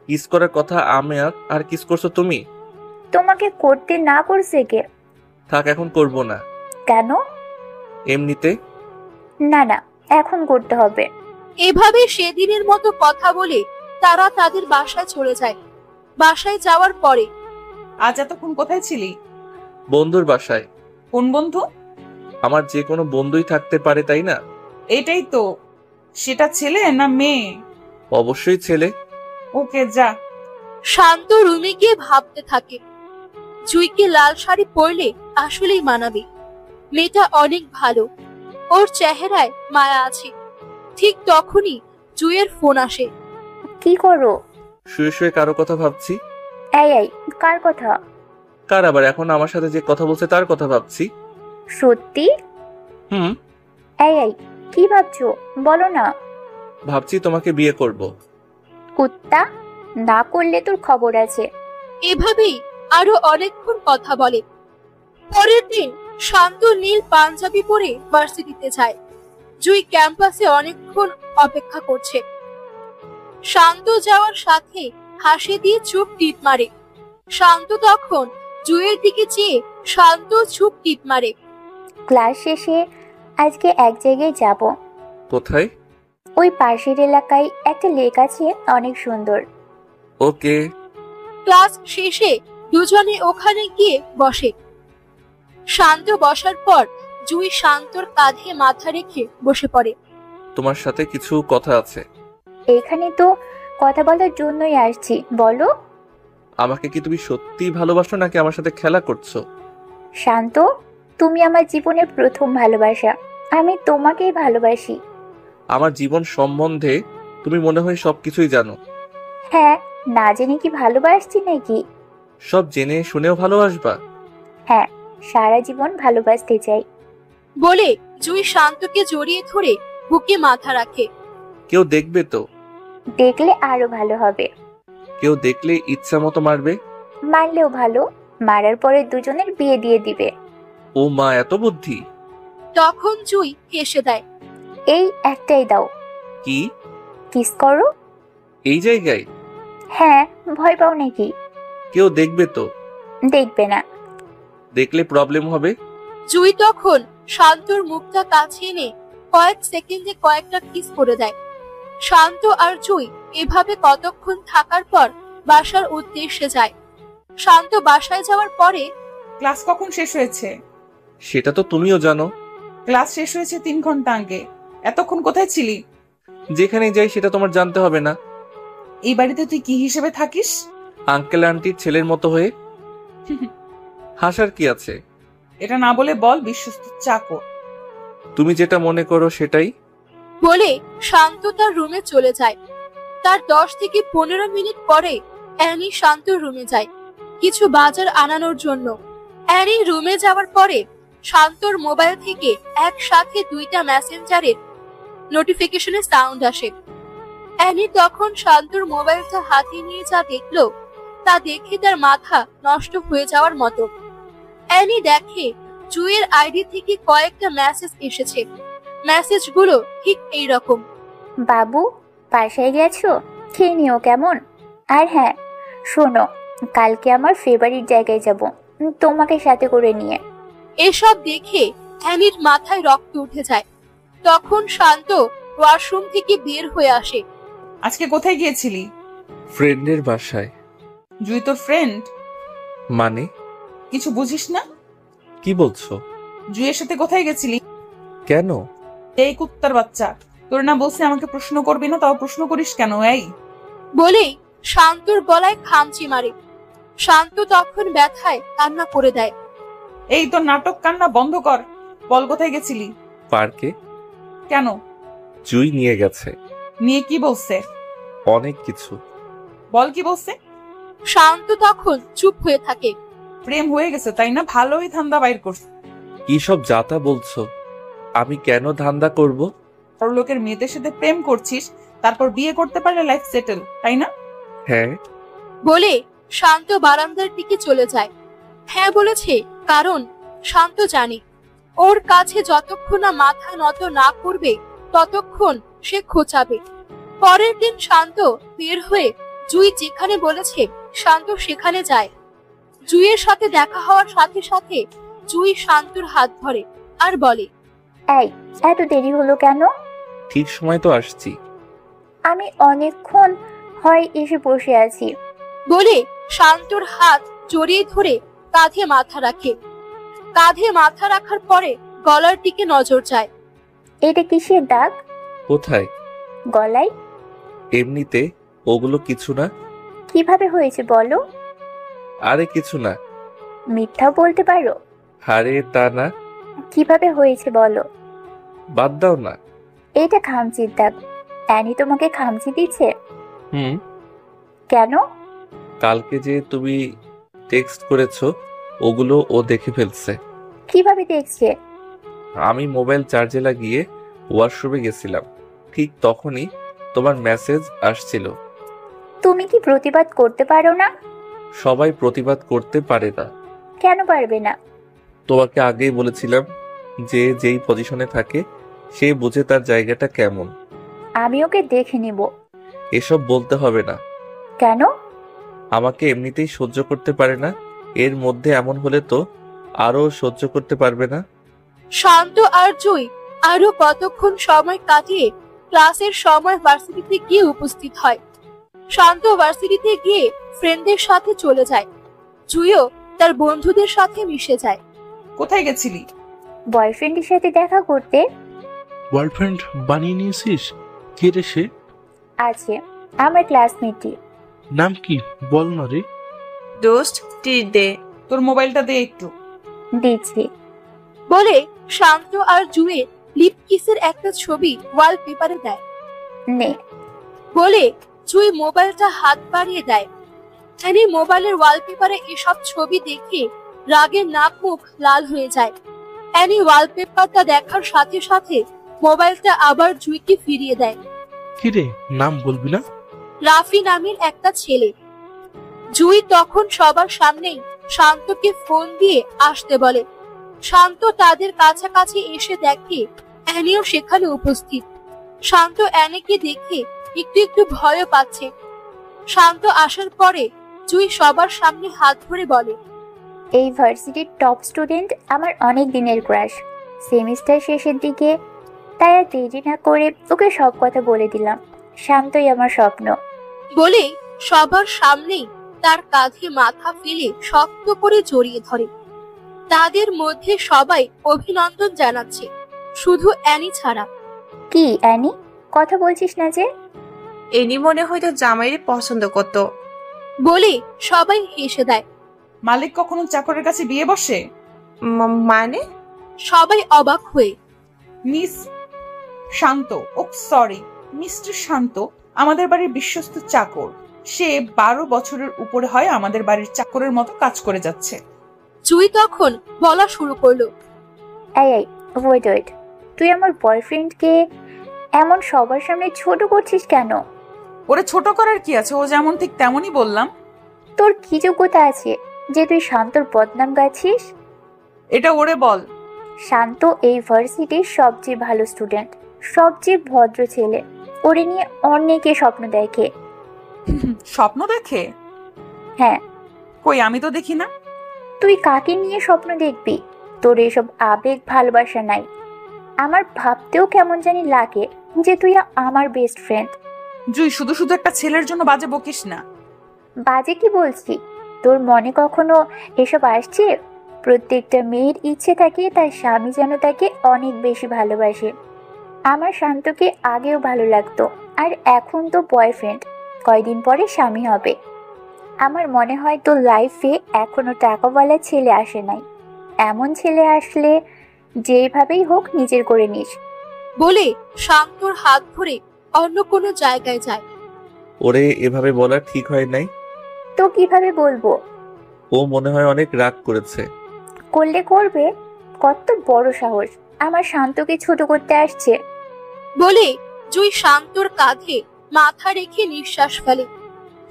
কিস করার কথা আমি আর কিস করছো তুমি? তোমাকে করতে না করছে কে? থাক, এখন করব না। কেন? এমনিতে। না না, এখন করতে হবে। এভাবে সেদিনের মতো কথা বলে তারা তাদের বাসায় চলে যায়। বাসায় যাওয়ার পরে আজ এতক্ষণ কোথায় ছিলি? বন্ধুর বাসায়। কোন বন্ধু? আমার যে কোনো বন্ধুই থাকতে পারে, তাই না? এটাই তো। সেটা ছেলে না মেয়ে? অবশ্যই ছেলে। ওকে, যা। শান্ত রুমে গিয়ে ভাবতে থাকে, জুইকে লাল শাড়ি পরলে আসলেই মানাবে। মেয়েটা অনেক ভালো, ওর চেহারায় মায়া আছে। ঠিক তখনই জুইয়ের ফোন আসে। কি করো? শুয়ে শুয়ে কারো কথা ভাবছি। এই এই, কার কথা? কার আবার? এখন আমার সাথে যে কথা বলছে তার কথা ভাবছি। সত্যি? হুম। এই এই, কি ভাবছো বলো না। ভাবছি তোমাকে বিয়ে করব। কুত্তা, না করলে তোর খবর আছে। এভাবেই আরো অনেকক্ষণ কথা বলে। পরের দিন শান্ত নীল পাঞ্জাবি পরে ভার্সিটিতে যায়। জুই ক্যাম্পাসে অনেকক্ষণ অপেক্ষা করছে। শান্ত যাওয়ার সাথে হাসি দিয়ে চুপ টিপ মারে। শান্ত তখন জুইয়ের দিকে চেয়ে শান্ত চুপ টিপ মারে। ক্লাস শেষে আজকে এক জায়গায় যাব। কোথায়? ওই পাশের এলাকায় একটা লেক আছে, অনেক সুন্দর। ওকে। ক্লাস শেষে দুজনে ওখানে গিয়ে বসে। শান্ত বসার পর জুই শান্তর কাঁধে মাথা রেখে বসে পড়ে। তোমার সাথে কিছু কথা আছে। এখানে তো কথা বলার জন্যই আসছি, বলো। আমাকে কি তুমি সত্যিই ভালোবাসো নাকি আমার সাথে খেলা করছো? শান্ত, তুমি আমার জীবনের প্রথম ভালোবাসা। আমি তোমাকেই ভালোবাসি। আমার জীবন সম্বন্ধে তুমি মনে হয় সবকিছুই জানো। হ্যাঁ, না জেনে কি ভালোবাসছি নাকি? সব জেনে শুনেও ভালোবাসবা? হ্যাঁ, সারা জীবন ভালোবাসতে চাই। বলে জুই শান্তকে জড়িয়ে ধরে বুকে মাথা রাখে। কেউ দেখবে তো? দেখলে আরো ভালো হবে। কেউ দেখলে ইচ্ছা মতো মারবে? মারলেও ভালো, মারার পরে দুজনের বিয়ে দিয়ে দিবে। ও মা, এত বুদ্ধি! তখন জুই হেসে দেয়। এই একটাই দাও। কি? কিস করো। এই জায়গায়? হ্যাঁ, ভয় পাও নাকি? কেউ দেখবে তো? দেখবে না। দেখলে প্রবলেম হবে। জুই তখন শান্তর মুখটা কাছে এনে কয়েক সেকেন্ডে কয়েকটা কিস করে দেয়। শান্ত আর জুই এভাবে কতক্ষণ থাকার পর বাসার উদ্দেশ্যে যায়। শান্ত বাসায় যাওয়ার পরে ক্লাস কখন শেষ হয়েছে? সেটা তো তুমিও জানো। ক্লাস শেষ হয়েছে 3 ঘন্টা আগে। এতক্ষণ কোথায় ছিলি? যেখানে যাই সেটা তোমার জানতে হবে না। এই বাড়িতে তুই কি হিসেবে থাকিস? আঙ্কেল আন্টির ছেলের মতো হয়ে। হাসার কি আছে? এটা না বলে বল বিশ্বস্ত চাকর। তুমি যেটা মনে করো সেটাই। বলে শান্ত তার রুমে চলে যায়। তার 10 থেকে 15 মিনিট পরে অ্যানি শান্তর রুমে যায় কিছু বাজার আনানোর জন্য। অ্যানি রুমে যাওয়ার পরে শান্তর মোবাইল থেকে একসাথে 2টা মেসেঞ্জারের নোটিফিকেশনের সাউন্ড আসে। অ্যানি তখন শান্তর মোবাইলটা হাতে নিয়ে যা দেখলো তা দেখে তার মাথা নষ্ট হয়ে যাওয়ার মতো। অ্যানি দেখে জুইয়ের আইডি থেকে কয়েকটা মেসেজ এসেছে। মেসেজগুলো ঠিক এই রকম। বাবু, বাসায় গেছো? খেয়ে নিও কেমন? আর হ্যাঁ, শোনো, কালকে আমার ফেভারিট জায়গায় যাব, তোমাকে সাথে করে নিয়ে। এসব দেখে অ্যানির মাথায় রক্ত উঠে যায়। তখন শান্ত ওয়াশরুম থেকে বের হয়ে আসে। আজকে কোথায় গিয়েছিলি? ফ্রেন্ডের বাসায়। জুই তোর ফ্রেন্ড? মানে? কিছু বুঝিস না? কি বলছো? জুইয়ের সাথে কোথায় গেছিলি? কেন? এই কুত্তার বাচ্চা, তোর না বলছি আমাকে প্রশ্ন করবি না, তাও প্রশ্ন করিস কেন? এই বলেই শান্তর গলায় খামচি মারে। শান্ত তখন ব্যথায় কান্না করে দেয়। এই তোর নাটক কান্না বন্ধ কর। বল কোথায় গেছিলি? পার্কে। কেন? জুই নিয়ে গেছে। নিয়ে কি বলছে? অনেক কিছু। বল কি বলছে? শান্ত তখন চুপ হয়ে থাকে। প্রেম হয়ে গেছে তাই না? ভালোই ধান্দা বাইর করছে। কি সব যাতা বলছো? আমি কেন ধান্দা করব? তোর লোকের মেয়েদের সাথে প্রেম করছিস, তারপর বিয়ে করতে পারলে লাইফ সেটেল, তাই না? হ্যাঁ। বলে শান্ত বারান্দার দিকে চলে যায়। হ্যাঁ বলেছে কারণ শান্ত জানে ওর কাছে যতক্ষণ না মাথা নত না করবে ততক্ষণ সে খোঁচাবে। পরের দিন শান্ত বের হয়ে জুই যেখানে বলেছে শান্ত সেখানে যায়। জুইয়ের সাথে দেখা হওয়ার সাথে সাথে জুই শান্তর হাত ধরে আর বলে, এই, এত দেরি হলো কেন? ঠিক সময় তো আসছি। আমি অনেকক্ষণ হয় এসে বসে আছি। বলে শান্তর হাত জড়িয়ে ধরে কাঁধে মাথা রাখে। কাঁধে মাথা রাখার পরে গলার দিকে নজর যায়। এটা কিসের দাগ? কোথায়? গলায়। এমনিতে ওগুলো কিছু না। কিভাবে হয়েছে বলো? আরে কিছু না। মিথ্যাও বলতে পারো? আরে তা না। কিভাবে হয়েছে বলো? বাদ দাও না। এটা খামচির দাগ। অ্যানি তোমাকে খামচি দিচ্ছে? হুম। কেন? কালকে যে তুমি টেক্সট করেছো ওগুলো ও দেখে ফেলছে। কিভাবে দেখছে? আমি মোবাইল চার্জে লাগিয়ে ওয়াশরুমে গেছিলাম, ঠিক তখনই তোমার মেসেজ আসছিল। তুমি কি প্রতিবাদ করতে পারো না? সবাই প্রতিবাদ করতে পারে না। কেন পারবে না? তোমাকে আগেই বলেছিলাম যে যেই পজিশনে থাকে সে বুঝে তার জায়গাটা কেমন। আমি ওকে দেখে নিব। এসব বলতে হবে না। কেন? আমাকে এমনিতেই সহ্য করতে পারে না, এর মধ্যে এমন হলে তো আরো সহ্য করতে পারবে না। শান্ত আর জুই আরো কতক্ষণ সময় কাটিয়ে ক্লাসের সময় ভার্সিটিতে গিয়ে উপস্থিত হয়। শান্ত ভার্সিটিতে গিয়ে ফ্রেন্ডদের সাথে চলে যায়। জুইও তার বন্ধুদের সাথে মিশে যায়। কোথায় গেছিলি? বয়ফ্রেন্ডের সাথে দেখা করতে। বয়ফ্রেন্ড বানিয়ে নিয়েছিস? কে রে সে? আছে, আমার ক্লাসমেটই। নাম কি বল না রে। দোস্ত ট্রিট দে। তোর মোবাইলটা দে একটু। দিচ্ছি। বলে শান্ত আর জুইয়ের লিপ কিসের একটা ছবি ওয়ালপেপারে দেয়। নে। বলে জুই মোবাইলটা হাত বাড়িয়ে দেয়। অ্যানি মোবাইলের ওয়ালপেপারে এসব ছবি দেখে রাগে নাক মুখ লাল হয়ে যায়। অ্যানি ওয়ালপেপারটা দেখার সাথে সাথে মোবাইলটা আবার জুইকে ফিরিয়ে দেয়। কি রে, নাম বলবি না? রাফি নামের একটা ছেলে। জুই তখন সবার সামনেই শান্তকে ফোন দিয়ে আসতে বলে। শান্ত তাদের কাছাকাছি এসে দেখে অ্যানিও সেখানে উপস্থিত। শান্ত অ্যানিকে দেখে একটু একটু ভয়ও পাচ্ছে। শান্ত আসার পরে জুই সবার সামনে হাত ধরে বলে, এই ভার্সিটির টপ স্টুডেন্ট আমার অনেক দিনের ক্রাশ। সেমিস্টার শেষের দিকে, তাই আর দেরি না করে ওকে সব কথা বলে দিলাম। শান্তই আমার স্বপ্ন। বলে সবার সামনেই তার কাঁধে মাথা ফেলে শক্ত করে জড়িয়ে ধরে। তাদের মধ্যে সবাই অভিনন্দন জানাচ্ছে, শুধু অ্যানি ছাড়া। কি অ্যানি, কথা বলছিস না যে? এনি মনে হয়তো জামাইরে পছন্দ করতো। বলে সবাই হেসে দেয়। মালিক কখনো চাকরের কাছে বিয়ে বসে? মানে? সবাই অবাক হয়ে। মিস শান্ত, ও সরি, মিস্টার শান্ত আমাদের বাড়ির বিশ্বস্ত চাকর। সে 12 বছরের উপরে হয় আমাদের বাড়ির চাকরের মতো কাজ করে যাচ্ছে। জুই তখন বলা শুরু করলো, এই ওয়েট, তুই আমার বয়ফ্রেন্ডকে এমন সবার সামনে ছোট করছিস কেন? ওরে ছোট করার কি আছে? ও যেমন ঠিক তেমনই বললাম। তোর কি যোগ্যতা আছে যে তুই শান্তর বদনাম গাচ্ছিস? এটা ওরে বল। শান্ত এই ভার্সিটির সবচেয়ে ভালো স্টুডেন্ট, সবচেয়ে ভদ্র ছেলে। ওরে নিয়ে অনেকে স্বপ্ন দেখে। স্বপ্ন দেখে? হ্যাঁ। কই, আমি তো দেখি না। তুই কাকে নিয়ে স্বপ্ন দেখবি? তোর এসব আবেগ ভালোবাসা নাই। আমার ভাবতেও কেমন জানি লাগে যে তুই আমার বেস্ট ফ্রেন্ড। জুই, শুধু শুধু একটা ছেলের জন্য বাজে বকিস না। বাজে কি বলছি? তোর মনে কখনো এসব আসছে? প্রত্যেকটা মেয়ের ইচ্ছে থাকে তার স্বামী যেন তাকে অনেক বেশি ভালোবাসে। আমার শান্তকে আগেও ভালো লাগতো, আর এখন তো বয়ফ্রেন্ড, কয়দিন পরে স্বামী হবে। আমার মনে হয় তোর লাইফে এখনো টাকাওয়ালা ছেলে আসে নাই। এমন ছেলে আসলে যেভাবেই হোক নিজের করে নিস। বলে শান্তর হাত ধরে অন্য কোনো জায়গায় যায়। ওরে এভাবে বলা ঠিক হয় নাই। তো কিভাবে বলবো? ও মনে হয় অনেক রাগ করেছে। করলে করবে, কত বড় সাহস আমার শান্তকে ছোট করতে আসছে। বলে জুই শান্তর কাঁধে মাথা রেখে নিঃশ্বাস ফেলে।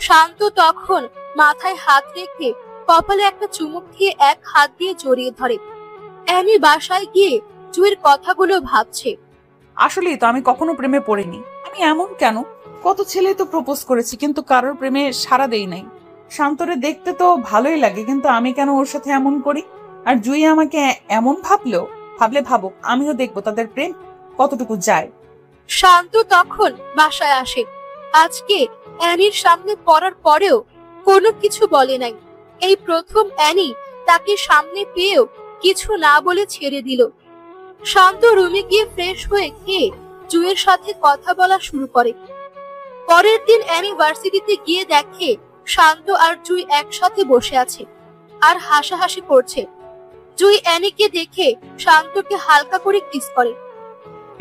শান্ত তখন মাথায় হাত রেখে কপালে একটা চুমুক দিয়ে এক হাত দিয়ে জড়িয়ে ধরে। অ্যানি বাসায় গিয়ে জুঁইয়ের কথাগুলো ভাবছে। আসলেই তো আমি কখনো প্রেমে পড়িনি। আমি এমন কেন? কত ছেলে তো প্রপোজ করেছি, কিন্তু কারোর প্রেমে সাড়া দেই নাই। শান্তরে দেখতে তো ভালোই লাগে, কিন্তু আমি কেন ওর সাথে এমন করি? আর জুই আমাকে এমন ভাবলে ভাবুক, আমিও দেখবো তাদের প্রেম কতটুকু যায়। শান্ত তখন বাসায় আসে। আজকে অ্যানির সামনে পড়ার পরেও কোনো কিছু বলে নাই। এই প্রথম অ্যানি তাকে সামনে পেয়েও কিছু না বলে ছেড়ে দিল। শান্ত রুমে গিয়ে ফ্রেশ হয়ে খেয়ে জুঁইয়ের সাথে কথা বলা শুরু করে। পরের দিন অ্যানি ভার্সিটিতে গিয়ে দেখে শান্ত আর জুঁই একসাথে বসে আছে আর হাসাহাসি করছে। জুঁই অ্যানিকে দেখে শান্তকে হালকা করে কিস করে।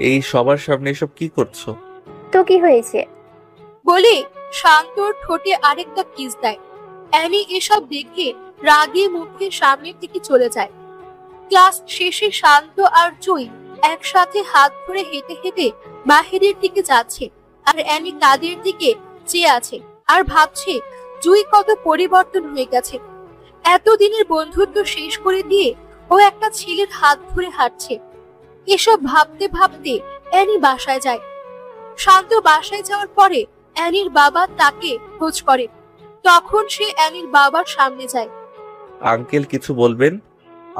এই সবার সামনে এসব কি করছো? তো কি হয়েছে? বলে শান্তর ঠোঁটে আরেকটা কিস দেয়। অ্যানি এসব দেখে রাগে মুখে সামনের দিকে চলে যায়। ক্লাস শেষে শান্ত আর জুঁই একসাথে হাত ধরে হেঁটে হেঁটে বাহিরের দিকে যাচ্ছে, আর অ্যানি তাদের দিকে চেয়ে আছে আর ভাবছে জুঁই কত পরিবর্তন হয়ে গেছে। এতদিনের বন্ধুত্ব শেষ করে দিয়ে ও একটা ছেলের হাত ধরে হাঁটছে। এসব ভাবতে ভাবতে অ্যানি বাসায় যায়। শান্ত বাসায় যাওয়ার পরে অ্যানির বাবা তাকে খোঁজ করে। তখন সে অ্যানির বাবার সামনে যায়। আঙ্কেল কিছু বলবেন?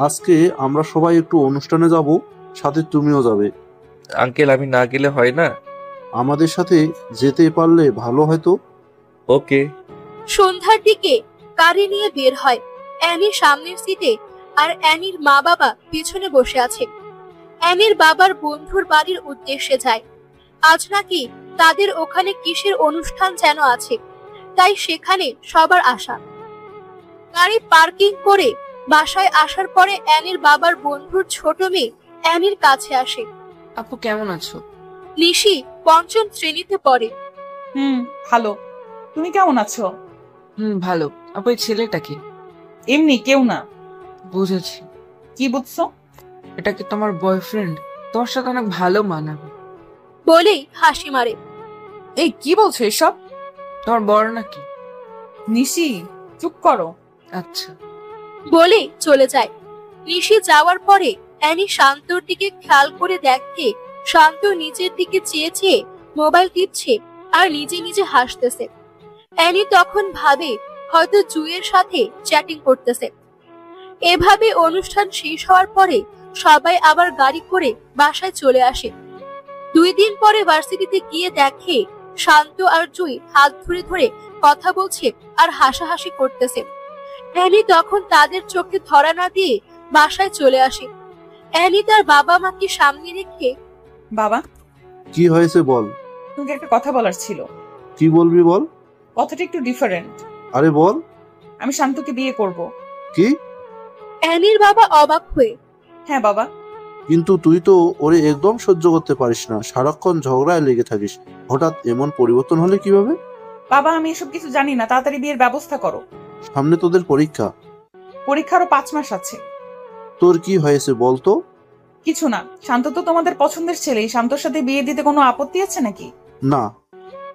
আজকে আমরা সবাই একটু অনুষ্ঠানে যাব, সাথে তুমিও যাবে। আঙ্কেল আমি না গেলে হয় না? আমাদের সাথে যেতে পারলে ভালো হয়তো। ওকে। সন্ধ্যার দিকে গাড়ি নিয়ে বের হয়। অ্যানি সামনের সিটে আর অ্যানির মা বাবা পেছনে বসে আছে। অ্যানির বাবার বন্ধুর বাড়ির উদ্দেশ্যে যায়। আজ নাকি তাদের ওখানে কিসের অনুষ্ঠান যেন আছে, তাই সেখানে সবার আশা। গাড়ি পার্কিং করে বাসায় আসার পরে অ্যানির বাবার বন্ধুর ছোট মেয়ে অ্যানির কাছে আসে। আপু কেমন আছো? নিশি পঞ্চম শ্রেণীতে পড়ে। ভালো। তুমি কেমন আছো? ভালো। আপু এই ছেলেটা কি? এমনি কেউ না। বুঝেছি। কি বুঝছো? এটা কি তোমার বয়ফ্রেন্ড? তোমার সাথে অনেক ভালো মানাবে। বলেই হাসি মারে। এই কি বলছো এসব? তোমার বড় নাকি? নিশি চুপ করো। আচ্ছা। বলে চলে যায়। নিশি যাওয়ার পরে অ্যানি শান্তর দিকে খেয়াল করে দেখে শান্ত নিজের দিকে চেয়ে চেয়ে মোবাইল টিপছে আর নিজে নিজে হাসতেছে। অ্যানি তখন ভাবে হয়তো জুঁইয়ের সাথে চ্যাটিং করতেছে। এভাবে অনুষ্ঠান শেষ হওয়ার পরে সবাই আবার গাড়ি করে বাসায় চলে আসে। 2 দিন পরে ভার্সিটিতে গিয়ে দেখে শান্ত আর জুঁই হাত ধরে ধরে কথা বলছে আর হাসাহাসি করতেছে। অ্যানি তখন তাদের চোখে ধরা না দিয়ে বাসায় চলে আসে। অ্যানি তার বাবা মাকে সামনে রেখে, বাবা কি হয়েছে বল। তোমাকে একটা কথা বলার ছিল। কি বলবি বল। কথাটা একটু ডিফারেন্ট। আরে বল। আমি শান্তকে বিয়ে করব। কি? অ্যানির বাবা অবাক হয়ে, হ্যাঁ বাবা। কিন্তু তুই তো ওরে একদম সহ্য করতে পারিস না, সারাক্ষণ ঝগড়ায় লেগে থাকিস, হঠাৎ এমন পরিবর্তন হলে কিভাবে? বাবা আমি এসব কিছু জানি না, তাড়াতাড়ি বিয়ের ব্যবস্থা করো। সামনে তোদের পরীক্ষা। পরীক্ষারও 5 মাস আছে। তোর কি হয়েছে বলতো? কিছু না। শান্ত তো তোমাদের পছন্দের ছেলেই, শান্তর সাথে বিয়ে দিতে কোনো আপত্তি আছে নাকি? না।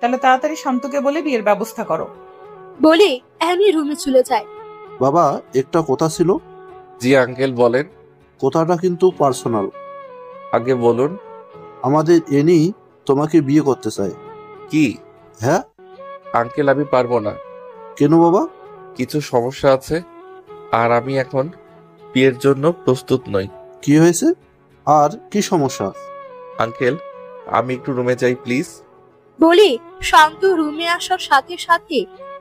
তাহলে তাড়াতাড়ি শান্তকে বলে বিয়ের ব্যবস্থা করো। বলে অ্যানি রুমে চলে যায়। বাবা একটা কথা ছিল। জি আঙ্কেল বলেন। কথাটা কিন্তু পার্সোনাল। আগে বলুন। আমাদের এনি তোমাকে বিয়ে করতে চায়। কি? হ্যাঁ। আঙ্কেল আমি পারবো না। কেন বাবা? কিছু সমস্যা আছে আর আমি এখন বিয়ের জন্য প্রস্তুত নই। কি হয়েছে? আর কি সমস্যা? আঙ্কেল আমি একটু রুমে যাই প্লিজ। বলে শান্ত রুমে আসার সাথে সাথে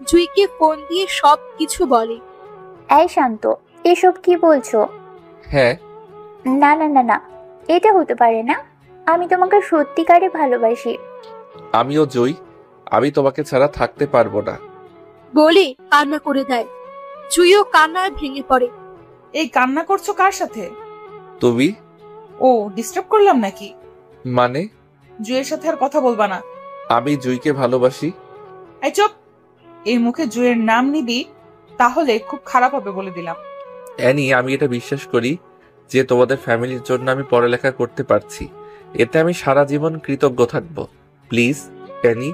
জুইকে ফোন দিয়ে সব কিছু বলে। এই শান্ত, এসব কি বলছো? হ্যাঁ। না না না না, এটা হতে পারে না। আমি তোমাকে সত্যিকারে ভালোবাসি। আমিও জয়, আমি তোমাকে ছাড়া থাকতে পারবো না। বলে কান্না করে দেয়। জুইও কান্নায় ভেঙে পড়ে। এই কান্না করছো কার সাথে? তুমি? ও ডিস্টার্ব করলাম নাকি? মানে? জুয়ের সাথে আর কথা বলবা না। আমি জুইকে ভালোবাসি। এই চুপ। এই মুখে জুয়ের নাম নিবি তাহলে খুব খারাপ হবে বলে দিলাম। অ্যানি আমি এটা বিশ্বাস করি যে তোমাদের ফ্যামিলির জন্য আমি পড়ালেখা করতে পারছি, এতে আমি সারা জীবন কৃতজ্ঞ থাকবো। প্লিজ অ্যানি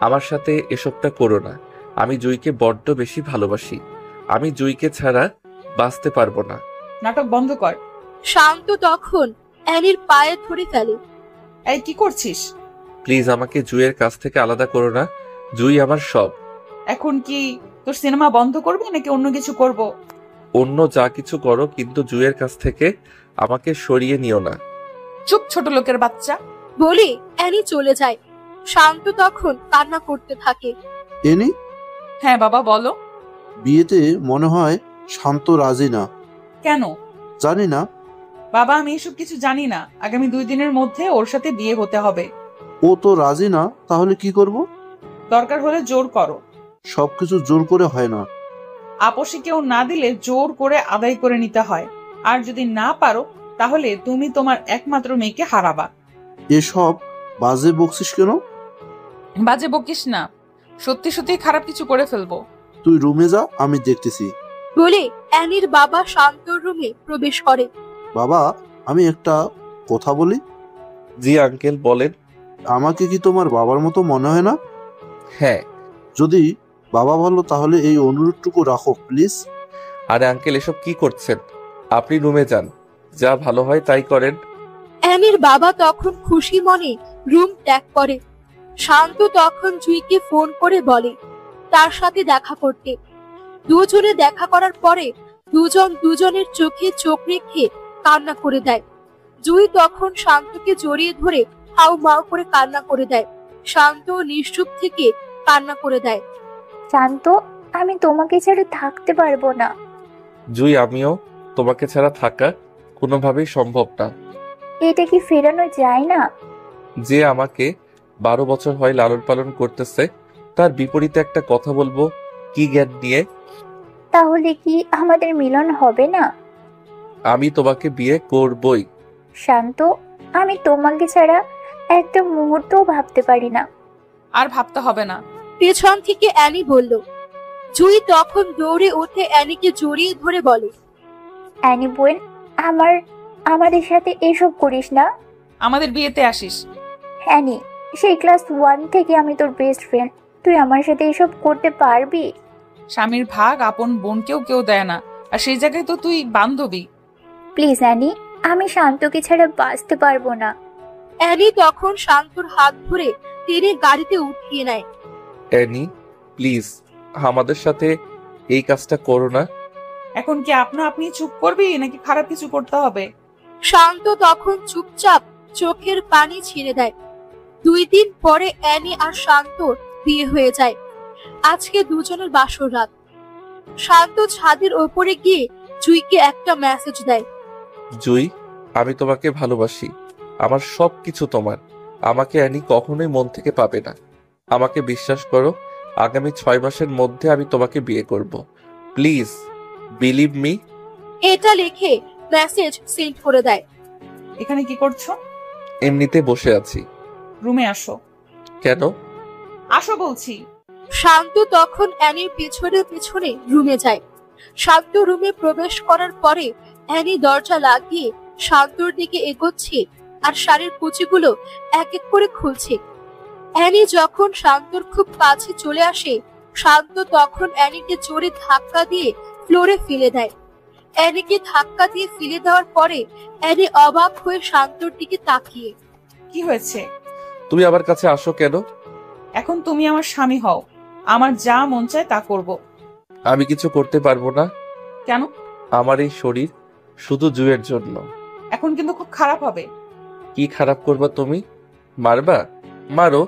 আমার সাথে এসবটা করো না। আমি জুইকে বড্ড বেশি ভালোবাসি। আমি জুইকে ছাড়া বাঁচতে পারবো না। নাটক বন্ধ কর। শান্ত তখন অ্যানির পায়ে ধরে ফেলে। এই কি করছিস? প্লিজ আমাকে জুইয়ের কাছ থেকে আলাদা করো না। জুই আমার সব। এখন কি তোর সিনেমা বন্ধ করবি নাকি অন্য কিছু করব? অন্য যা কিছু করো, কিন্তু জুইয়ের কাছ থেকে আমাকে সরিয়ে নিও না। চুপ ছোট লোকের বাচ্চা। বলে অ্যানি চলে যায়। শান্ত তখন কান্না করতে থাকে। এনি, হ্যাঁ বাবা বলো। বিয়েতে মনে হয় শান্ত রাজি না। কেন? জানি না। বাবা আমি এসব কিছু জানি না। আগামী 2 দিনের মধ্যে ওর সাথে বিয়ে হতে হবে। ও তো রাজি না, তাহলে কি করব? দরকার হলে জোর করো। সবকিছু জোর করে হয় না। আপোষে কেউ না দিলে জোর করে আদায় করে নিতে হয়। আর যদি না পারো তাহলে তুমি তোমার একমাত্র মেয়েকে হারাবা। এসব বাজে বকছিস কেন? বাজে বকিস না, সত্যি সত্যি খারাপ কিছু করে ফেলবো। তুই রুমে যা, আমি দেখতেছি। বলে অ্যানির বাবা শান্তর রুমে প্রবেশ করে। বাবা, আমি একটা কথা বলি। জি আঙ্কেল বলেন। আমাকে কি তোমার বাবার মতো মনে হয় না? হ্যাঁ। যদি বাবা ভালো তাহলে এই অনুরোধটুকু রাখো প্লিজ। আরে আঙ্কেল এসব কি করছেন? আপনি রুমে যান, যা ভালো হয় তাই করেন। অ্যানির বাবা তখন খুশি মনে রুম ত্যাগ করে। শান্ত তখন জুইকে ফোন করে বলে তার সাথে দেখা করতে। দুজনে দেখা করার পরে দুজন দুজনের চোখে চোখ রেখে কান্না করে দেয়। জুই তখন শান্তকে জড়িয়ে ধরে হাউ মাউ করে কান্না করে দেয়। শান্ত নিশ্চুপ থেকে কান্না করে দেয়। শান্ত, আমি তোমাকে ছেড়ে থাকতে পারবো না। জুই আমিও তোমাকে ছাড়া থাকা কোনোভাবেই সম্ভব না। এটা কি ফেরানো যায় না? যে আমাকে 12 বছর হয় লালন পালন করতেছে, তার বিপরীতে একটা কথা বলবো কি জ্ঞান নিয়ে? তাহলে কি আমাদের মিলন হবে না? আমি তোমাকে বিয়ে করবই। শান্ত, আমি তোমাকে ছাড়া একটা মুহূর্তও ভাবতে পারি না। আর ভাবতে হবে না। পেছন থেকে অ্যানি বলল। জুই তখন দৌড়ে উঠে অ্যানিকে জড়িয়ে ধরে বলে, অ্যানি বোন, আমাদের সাথে এসব করিস না। আমাদের বিয়েতে আসিস। অ্যানি, সেই ক্লাস 1 থেকে আমি তোর বেস্ট ফ্রেন্ড। তুই আমার সাথে এসব করতে পারবি? স্বামীর ভাগ আপন বোনকেও কেউ দেয় না, আর সেই জায়গায় তো তুই বান্ধবী। প্লিজ অ্যানি, আমি শান্তকে ছাড়া বাঁচতে পারবো না। অ্যানি তখন শান্তর হাত ধরে টেনে গাড়িতে উঠিয়ে নেয়। অ্যানি প্লিজ আমাদের সাথে এই কাজটা করো না। এখন কি আপনি চুপ করবি নাকি খারাপ কিছু করতে হবে? শান্ত তখন চুপচাপ চোখের পানি ছেড়ে দেয়। 2 দিন পরে অ্যানি আর শান্তর বিয়ে হয়ে যায়। আজকে দুজনের বাসর রাত। শান্ত ছাদের ওপরে গিয়ে জুইকে একটা মেসেজ দেয়। জুই, আমি তোমাকে ভালোবাসি। আমার সব কিছু তোমার। আমাকে অ্যানি কখনোই মন থেকে পাবে না। আমাকে বিশ্বাস করো, আগামী 6 মাসের মধ্যে আমি তোমাকে বিয়ে করব। Please believe me. এটা লিখে মেসেজ সেন্ড করে দেয়। এখানে কি করছো? এমনিতে বসে আছি। রুমে আসো। কেন? আসো বলছি। শান্ত তখন অ্যানির পেছনে পেছনে রুমে যায়। শান্ত রুমে প্রবেশ করার পরে অ্যানি দরজা লাগিয়ে শান্তর দিকে এগোচ্ছে আর শাড়ির কুচিগুলো এক এক করে খুলছে। অ্যানি যখন শান্তর খুব কাছে চলে আসে, শান্ত তখন অ্যানিকে জোরে ধাক্কা দিয়ে ফ্লোরে ফেলে দেয়। অ্যানিকে ধাক্কা দিয়ে ফেলে দেওয়ার পরে অ্যানি অবাক হয়ে শান্তর দিকে তাকিয়ে। কি হয়েছে? তুমি আমার কাছে আসো কেন? এখন তুমি আমার স্বামী হও, আমার যা মন চায় তা করব। আমি কিছু করতে পারবো না। কেন? আমার এই শরীর শুধু জুয়ের জন্য। এখন কিন্তু খুব খারাপ হবে। কি খারাপ করবা তুমি? মারবা? মারো।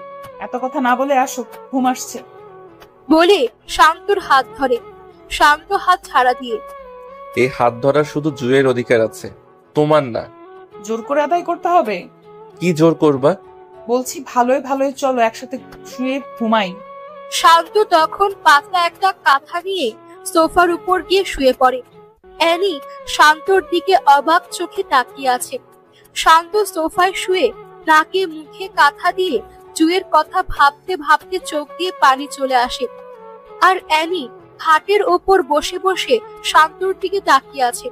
এত কথা না বলে আসো, ঘুম আসছে। বলে শান্তর হাত ধরে। শান্ত হাত ছাড়া দিয়ে। এই হাত ধরার শুধু জুয়ের অধিকার আছে, তোমার না। জোর করে আদায় করতে হবে? কি জোর করবা? বলছি ভালোই ভালোই চলো একসাথে শুয়ে ঘুমাই। শান্ত তখন পাতলা একটা কাঁথা নিয়ে সোফার উপর গিয়ে শুয়ে পড়ে। অ্যানি শান্তর দিকে অবাক চোখে তাকিয়ে আছে। শান্ত সোফায় শুয়ে নাকে মুখে কাঁথা দিয়ে জুয়ের কথা ভাবতে ভাবতে চোখ দিয়ে পানি চলে আসে। আর অ্যানি খাটের ওপর বসে বসে শান্তর দিকে তাকিয়ে আছে।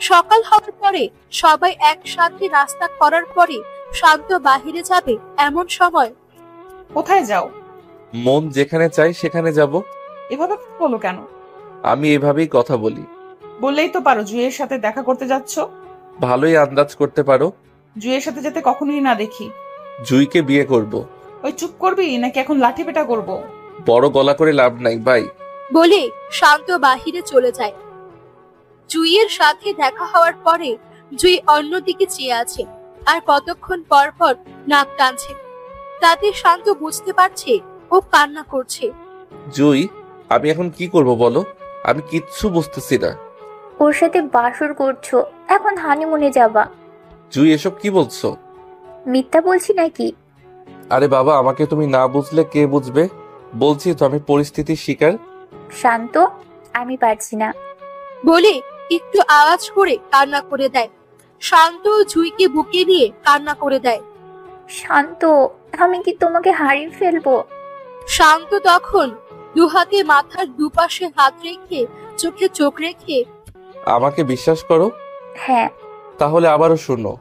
সকাল হওয়ার পরে সবাই একসাথে নাস্তা করার পরে শান্ত বাহিরে যাবে এমন সময়। কোথায় যাও? মন যেখানে চাই সেখানে যাব। এভাবে বলো কেন? আমি এভাবেই কথা বলি। বললেই তো পারো জুয়ের সাথে দেখা করতে যাচ্ছ। ভালোই আন্দাজ করতে পারো। জুয়ের সাথে যাতে কখনোই না দেখি। জুইকে বিয়ে করব। ওই চুপ করবি নাকি এখন লাঠি পেটা করবো? বড় গলা করে লাভ নাই বাই। বলে শান্ত বাহিরে চলে যায়। জুইয়ের সাথে দেখা হওয়ার পরে জুই অন্যদিকে চেয়ে আছে আর কতক্ষণ পর পর নাক টানছে। তাতে শান্ত বুঝতে পারছে ও কান্না করছে। জুই, আমি এখন কি করব বলো? আমি কিচ্ছু বুঝতেছি না। ওর সাথে বাসর করছো, এখন হানিমুনে যাবা। জুই, এসব কি বলছো? মিথ্যা বলছি নাকি? আরে বাবা, আমাকে তুমি না বুঝলে কে বুঝবে? বলছি তো আমি পরিস্থিতির শিকার। শান্ত, আমি পারছি না। বলে একটু আওয়াজ করে কান্না করে দেয়। শান্ত জুইকে বুকে নিয়ে কান্না করে দেয়। শান্ত, আমি কি তোমাকে হারিয়ে ফেলবো? শান্ত তখন দুহাতে মাথার দুপাশে হাত রেখে চোখে চোখ রেখে, আমাকে বিশ্বাস করো? হ্যাঁ। তাহলে আবারও শোনো,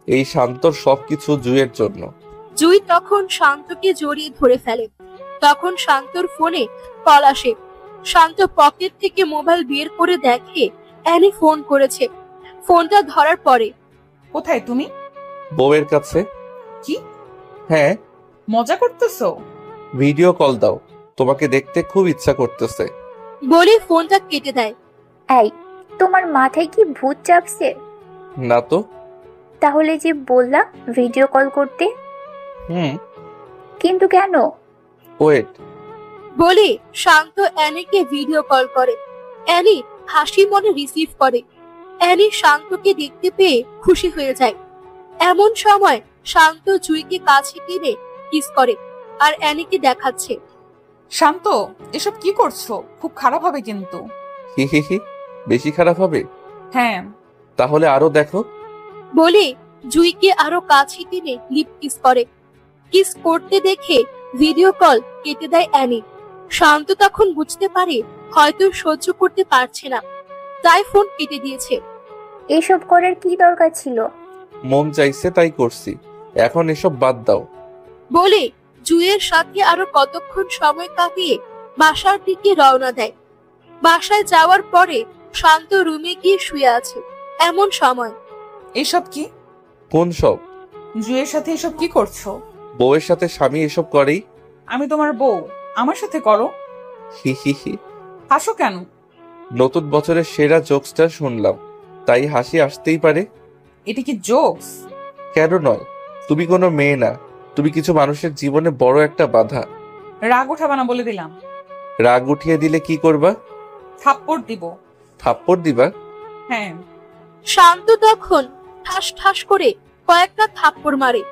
এই শান্তর সবকিছু জুইয়ের জন্য। জুই তখন শান্তকে জড়িয়ে ধরে ফেলে। তখন শান্তর ফোনে কল আসে। শান্ত পকেট থেকে মোবাইল বের করে দেখে অ্যানি ফোন করেছে। ফোনটা ধরার পরে, কোথায় তুমি? বউয়ের কাছে। কি? হ্যাঁ। মজা করতেছো? ভিডিও কল দাও, তোমাকে দেখতে খুব ইচ্ছা করতেছে। বলে ফোনটা কেটে দেয়। এই, তোমার মাথায় কি ভূত চাপছে? না তো। তাহলে যে বললা ভিডিও কল করতে, কিন্তু কেন? ওয়েট। বলে শান্ত অ্যানিকে ভিডিও কল করে। অ্যানি হাসি মনে রিসিভ করে। অ্যানি শান্তকে দেখতে পেয়ে খুশি হয়ে যায়। এমন সময় শান্ত জুইকে কাছে টেনে কিস করে আর অ্যানিকে দেখাচ্ছে। শান্ত, এসব কি করছো? খুব খারাপ হবে কিন্তু। হি হি হি, বেশি খারাপ হবে? হ্যাঁ। তাহলে আরো দেখো। বলে জুইকে আরো কাছে টেনে লিপ কিস করে। কিস করতে দেখে ভিডিও কল কেটে দেয় অ্যানি। শান্ত তখন বুঝতে পারে হয়তো সহ্য করতে পারছে না, তাই ফোন কেটে দিয়েছে। এসব করার কি দরকার ছিল? মন চাইছে তাই করছি, এখন এসব বাদ দাও। বলে জুইয়ের সাথে আরো কতক্ষণ সময় কাটিয়ে বাসার দিকে রওনা দেয়। বাসায় যাওয়ার পরে শান্ত রুমে গিয়ে শুয়ে আছে। এমন সময়, এসব কি? কোন সব? জুয়ের সাথে এসব কি করছো? বউয়ের সাথে স্বামী এসব করেই। আমি তোমার বউ, আমার সাথে করো? হি হি হি। হাসো কেন? নতুন বছরের সেরা জোকসটা শুনলাম, তাই হাসি আসতেই পারে। এটা কি জোকস? কেন নয়? তুমি কোনো মেয়ে না, তুমি কিছু মানুষের জীবনে বড় একটা বাধা। রাগ উঠাবা না বলে দিলাম। রাগ উঠিয়ে দিলে কি করবা? থাপ্পড় দিব। থাপ্পড় দিবা? হ্যাঁ। শান্ত তখন ঠাস ঠাস করে কয়েকটা থাপ্পড় মারে।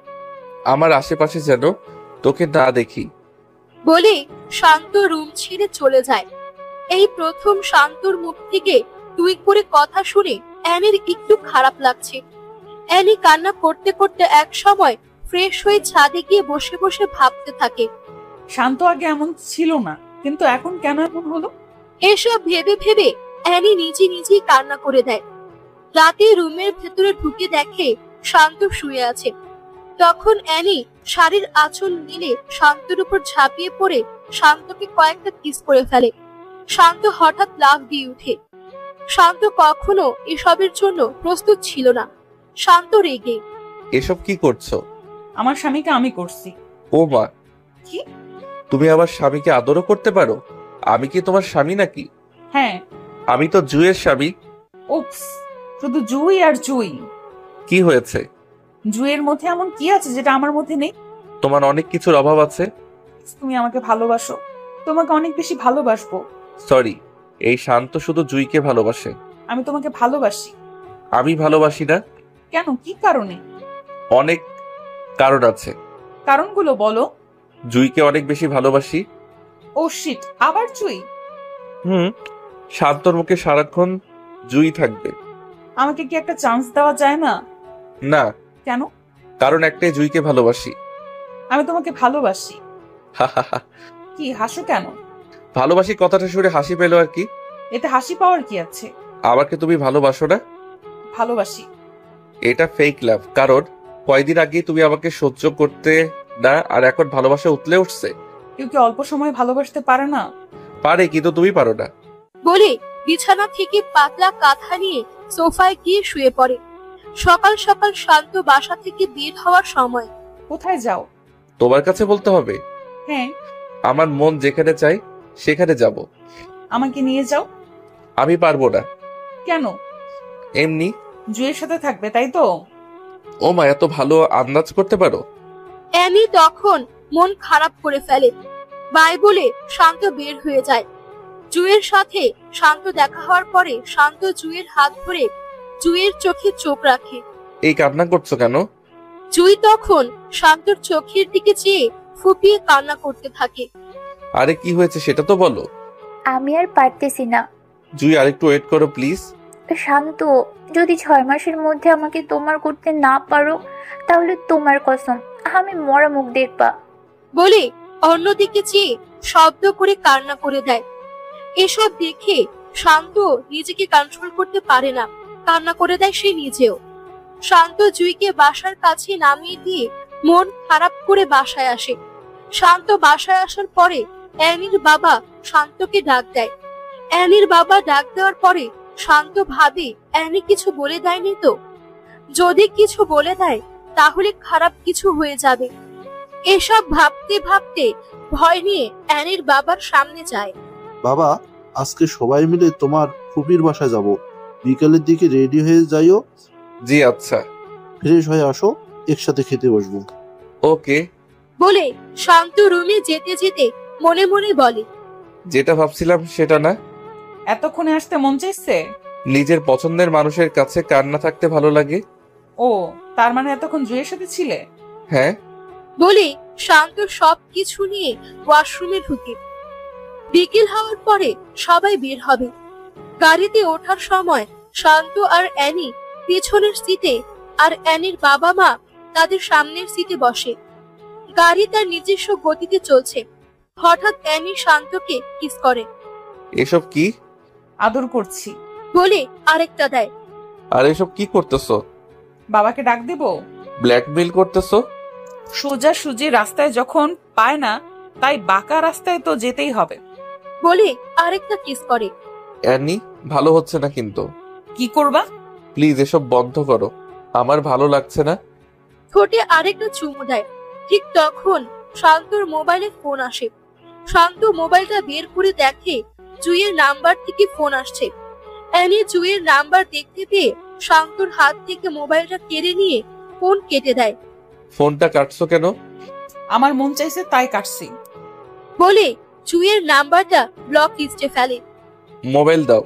আমার আশেপাশে যেন তোকে না দেখি। বলে শান্ত রুম ছেড়ে চলে যায়। এই প্রথম শান্তর মুখ থেকে তুই করে কথা শুনে অ্যানির একটু খারাপ লাগছে। অ্যানি কান্না করতে করতে এক সময় ফ্রেশ হয়ে ছাদে গিয়ে বসে বসে ভাবতে থাকে। শান্ত আগে এমন ছিল না, কিন্তু এখন কেন এমন হলো? এসব ভেবে ভেবে অ্যানি নিজে নিজেই কান্না করে দেয়। রাতে রুমের ভেতরে ঢুকে দেখে শান্ত শুয়ে আছে। তখন অ্যানি শাড়ির আঁচল নিলে শান্তর উপর ঝাঁপিয়ে পড়ে শান্তকে কয়েকটা কিস করে ফেলে। শান্ত হঠাৎ লাফ দিয়ে উঠে। শান্ত কখনো এসবের জন্য প্রস্তুত ছিল না। শান্ত রেগে, এসব কি করছো? আমার স্বামীকে আমি করছি। ও মা! কি? তুমি আবার স্বামীকে আদরও করতে পারো? আমি কি তোমার স্বামী নাকি? হ্যাঁ। আমি তো জুইয়ের স্বামী। উপস, শুধু জুই আর জুই। কি হয়েছে? জুইয়ের মধ্যে এমন কি আছে যেটা আমার মধ্যে নেই? তোমার অনেক কিছুর অভাব আছে। তুমি আমাকে ভালোবাসো, তোমাকে অনেক বেশি ভালোবাসবো। সরি, এই শান্ত শুধু জুইকে ভালোবাসে। আমি তোমাকে ভালোবাসি। আমি ভালোবাসি না। কেন, কি কারণে? অনেক কারণ আছে। কারণগুলো বলো। জুইকে অনেক বেশি ভালোবাসি। ও শিট, আবার জুই? শান্তর মুখে সারাক্ষণ জুই থাকবে। আমাকে কি একটা চান্স দেওয়া যায় না? না। কেন? কারণ একটাই, জুইকে ভালোবাসি। আমি তোমাকে ভালোবাসি। কি হাসো কেন? ভালোবাসি কথাটা শুনে হাসি পেল আর কি। এতে হাসি পাওয়ার কি আছে? আমাকে তুমি ভালোবাসো না? ভালোবাসি। এটা ফেক লাভ, কারণ কয়দিন আগে তুমি আমাকে সহ্য করতে না, আর এখন ভালোবাসা উতলে উঠছে। কেউ কি অল্প সময় ভালোবাসতে পারে না? পারে, কিন্তু তুমি পারো না। বলে বিছানা থেকে পাতলা কাঁথা নিয়ে সোফায় গিয়ে শুয়ে পড়ে। সকাল সকাল শান্ত বাসা থেকে বের হওয়ার সময়। কোথায় যাও? তোমার কাছে বলতে হবে? হ্যাঁ। আমার মন যেখানে চাই সেখানে যাব। আমাকে নিয়ে যাও। আমি পারবো না। কেন? এমনি। জুয়ের সাথে থাকবে তাই তো? ও মা, এত ভালো আন্দাজ করতে পারো? অ্যানি তখন মন খারাপ করে ফেলে। বাই বলে শান্ত বের হয়ে যায়। জুয়ের সাথে শান্ত দেখা হওয়ার পরে শান্ত জুয়ের হাত ধরে জুয়ের চোখে চোখ রাখে। এই কান্না করছো কেন? জুই তখন শান্তর চোখের দিকে চেয়ে ফুপিয়ে কান্না করতে থাকে। আরে কি হয়েছে সেটা তো বলো। আমি আর পারতেছি না। জুই, আরেকটু ওয়েট করো প্লিজ। শান্ত, যদি 6 মাসের মধ্যে আমাকে তোমার করতে না পারো তাহলে তোমার কসম আমি মরা মুখ দেখবা। বলে অন্যদিকে চেয়ে শব্দ করে কান্না করে দেয়। এসব দেখে শান্ত নিজেকে কন্ট্রোল করতে পারে না, কান্না করে দেয় সে নিজেও। শান্ত জুইকে বাসার কাছে নামিয়ে দিয়ে মন খারাপ করে বাসায় আসে। শান্ত বাসায় আসার পরে অ্যানির বাবা শান্তকে ডাক দেয়। অ্যানির বাবা ডাক দেওয়ার পরে শান্ত ভাবে অ্যানি কিছু বলে দেয়নি তো। যদি কিছু বলে দেয় তাহলে খারাপ কিছু হয়ে যাবে। এসব ভাবতে ভাবতে ভয় নিয়ে অ্যানির বাবার সামনে যায়। বাবা, আজকে সবাই মিলে তোমার ফুপির বাসায় যাব। বিকালের দিকে রেডি হয়ে যাইও। জি আচ্ছা। ফ্রেশ হয়ে আসো, একসাথে খেতে বসবো। ওকে। বলে শান্ত রুমে যেতে যেতে মনে মনে বলে, যেটা ভাবছিলাম সেটা না। এতক্ষণে আসতে মন চাইছে? নিজের পছন্দের মানুষের কাছে কান্না থাকতে ভালো লাগে। ও, তার মানে এতক্ষণ জুয়ের সাথে ছিলে? হ্যাঁ। বলে শান্ত সবকিছু নিয়ে ওয়াশরুমে ঢুকে। বিকেল হওয়ার পরে সবাই বের হবে। গাড়িতে ওঠার সময় শান্ত আর অ্যানি পিছনের সিটে আর অ্যানির বাবা মা তাদের সামনের সিটে বসে। গাড়ি তার নিজস্ব গতিতে চলছে। হঠাৎ অ্যানি শান্তকে কিস করে। এসব কি? আদর করছি বলে আরেকটা দেয়। আর এসব কি করতেছো? বাবাকে ডাক দিব? ব্ল্যাকমেইল করতেছো? সোজা সুজি রাস্তায় যখন পায় না তাই বাঁকা রাস্তায় তো যেতেই হবে। বলে আরেকটা কিস করে। অ্যানি, ভালো হচ্ছে না কিন্তু। কি করবা? প্লিজ এসব বন্ধ করো, আমার ভালো লাগছে না। ঠোঁটে আরেকটা চুমু দেয়। ঠিক তখন শান্তর মোবাইলে ফোন আসে। শান্ত মোবাইলটা বের করে দেখে জুইয়ের নাম্বার থেকে ফোন আসছে। অ্যানি জুইয়ের নাম্বার দেখতে পেয়ে শান্তর হাত থেকে মোবাইলটা কেড়ে নিয়ে ফোন কেটে দেয়। ফোনটা কাটছো কেন? আমার মন চাইছে তাই কাটছি। বলে জুইয়ের নাম্বারটা ব্লক লিস্টে ফেলে। মোবাইল দাও।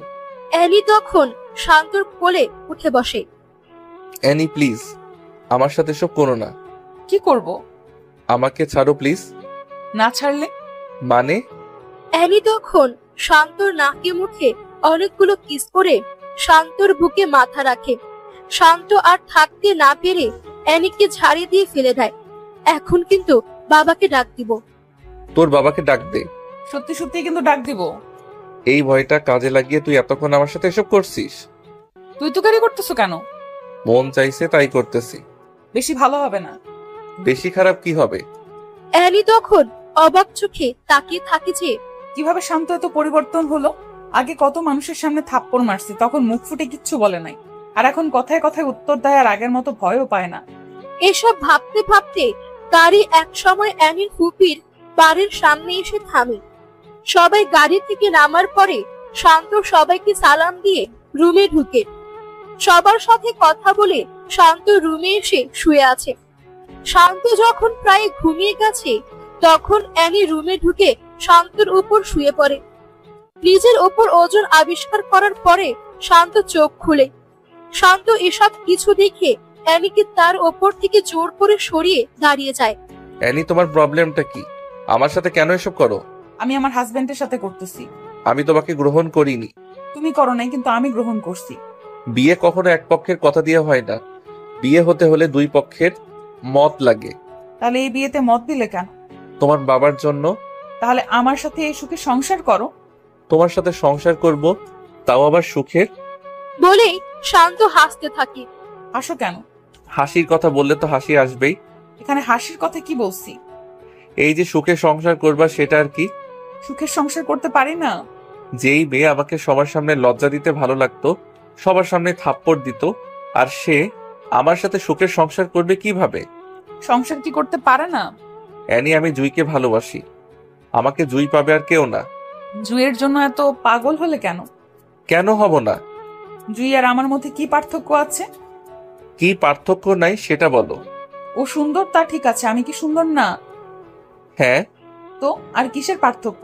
অ্যানি তখন শান্তর কোলে উঠে বসে। অ্যানি প্লিজ, আমার সাথে এসব করো না। কি করব? আমাকে ছাড়ো প্লিজ। না ছাড়লে? মানে? অ্যানি তখন শান্তর নাকে মুখে অনেকগুলো কিস করে শান্তর বুকে মাথা রাখে। শান্ত আর থাকতে না পেরে অ্যানিকে ঝাড়ি দিয়ে ফেলে দেয়। এখন কিন্তু বাবাকে ডাক দিব। তোর বাবাকে ডাক দে। সত্যি সত্যি কিন্তু ডাক দিব। এই ভয়টা কাজে লাগিয়ে তুই এতক্ষণ আমার সাথে এসব করছিস। তুই তো গাড়ি করতেছো কেন? মন চাইছে তাই করতেছি। বেশি ভালো হবে না। বেশি খারাপ কি হবে? অ্যানি তখন অবাক চোখে তাকিয়ে থাকে যে কিভাবে শান্ত এত পরিবর্তন হলো। আগে কত মানুষের সামনে থাপ্পড় মারছি, তখন মুখ ফুটে কিচ্ছু বলে নাই। আর এখন কথায় কথায় উত্তর দেয় আর আগের মতো ভয়ও পায় না। এসব ভাবতে ভাবতে গাড়ি এক সময় অ্যানির ফুপির বাড়ির সামনে এসে থামে। সবাই গাড়ি থেকে নামার পরে শান্ত সবাইকে সালাম দিয়ে রুমে ঢুকে। সবার সাথে কথা বলে শান্ত রুমে এসে শুয়ে আছে। শান্ত যখন প্রায় ঘুমিয়ে গেছে তখন অ্যানি রুমে ঢুকে শান্তর উপর শুয়ে পড়ে। নিজের উপর ওজন আবিষ্কার করার পরে শান্ত চোখ খুলে। শান্ত এসব কিছু দেখে অ্যানিকে তার ওপর থেকে জোর করে সরিয়ে দাঁড়িয়ে যায়। অ্যানি, তোমার প্রবলেমটা কি? আমার সাথে কেন এসব করো? আমি আমার হাজবেন্ডের সাথে করতেছি। আমি তোমাকে গ্রহণ করিনি। তুমি করো নাই, কিন্তু আমি গ্রহণ করছি। বিয়ে কখনো এক পক্ষের কথা দিয়ে হয় না। বিয়ে হতে হলে দুই পক্ষের মত লাগে। তাহলে এই বিয়েতে মত দিলে কেন? তোমার বাবার জন্য। তাহলে আমার সাথে এই সুখে সংসার করো। তোমার সাথে সংসার করব, তাও আবার সুখের। বলেই শান্ত হাসতে থাকে। হাসো কেন? হাসির কথা বললে তো হাসি আসবেই। এখানে হাসির কথা কি বলছি? এই যে সুখে সংসার করবা সেটা আর কি? সুখের সংসার করতে পারি না? যেই মেয়ে আমাকে সবার সামনে লজ্জা দিতে ভালো লাগতো, সবার সামনে থাপ্পড় দিত, আর সে আমার সাথে সুখের সংসার করবে কিভাবে? সংসার কি করতে পারে না? অ্যানি, আমি জুইকে ভালোবাসি। আমাকে জুই পাবে আর কেউ না। জুইয়ের জন্য এত পাগল হলে কেন? কেন হব না? জুই আর আমার মধ্যে কি পার্থক্য আছে? কি পার্থক্য নাই সেটা বলো। ও সুন্দর, তা ঠিক আছে, আমি কি সুন্দর না? হ্যাঁ। তো আর কিসের পার্থক্য?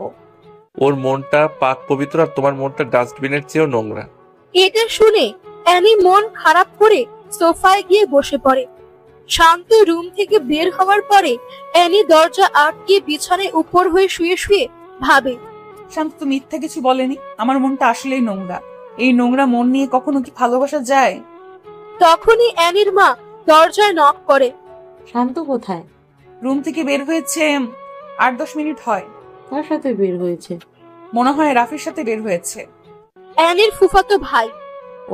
ওর মনটা পাক পবিত্র আর তোমার মনটা ডাস্টবিনের চেয়েও নোংরা। এটা শুনে অ্যানি মন খারাপ করে সোফায় গিয়ে বসে পড়ে। শান্ত রুম থেকে বের হওয়ার পরে অ্যানি দরজা আটকিয়ে বিছানায় উপর হয়ে শুয়ে শুয়ে ভাবে, শান্ত তো মিথ্যা কিছু বলেনি। আমার মনটা আসলেই নোংরা। এই নোংরা মন নিয়ে কখনো কি ভালোবাসা যায়? তখনই অ্যানির মা দরজায় নক করে। শান্ত কোথায়? রুম থেকে বের হয়েছে 8-10 মিনিট হয়। কার সাথে বের হয়েছে? মনে হয় রাফির সাথে বের হয়েছে। অ্যানির ফুফাতো ভাই।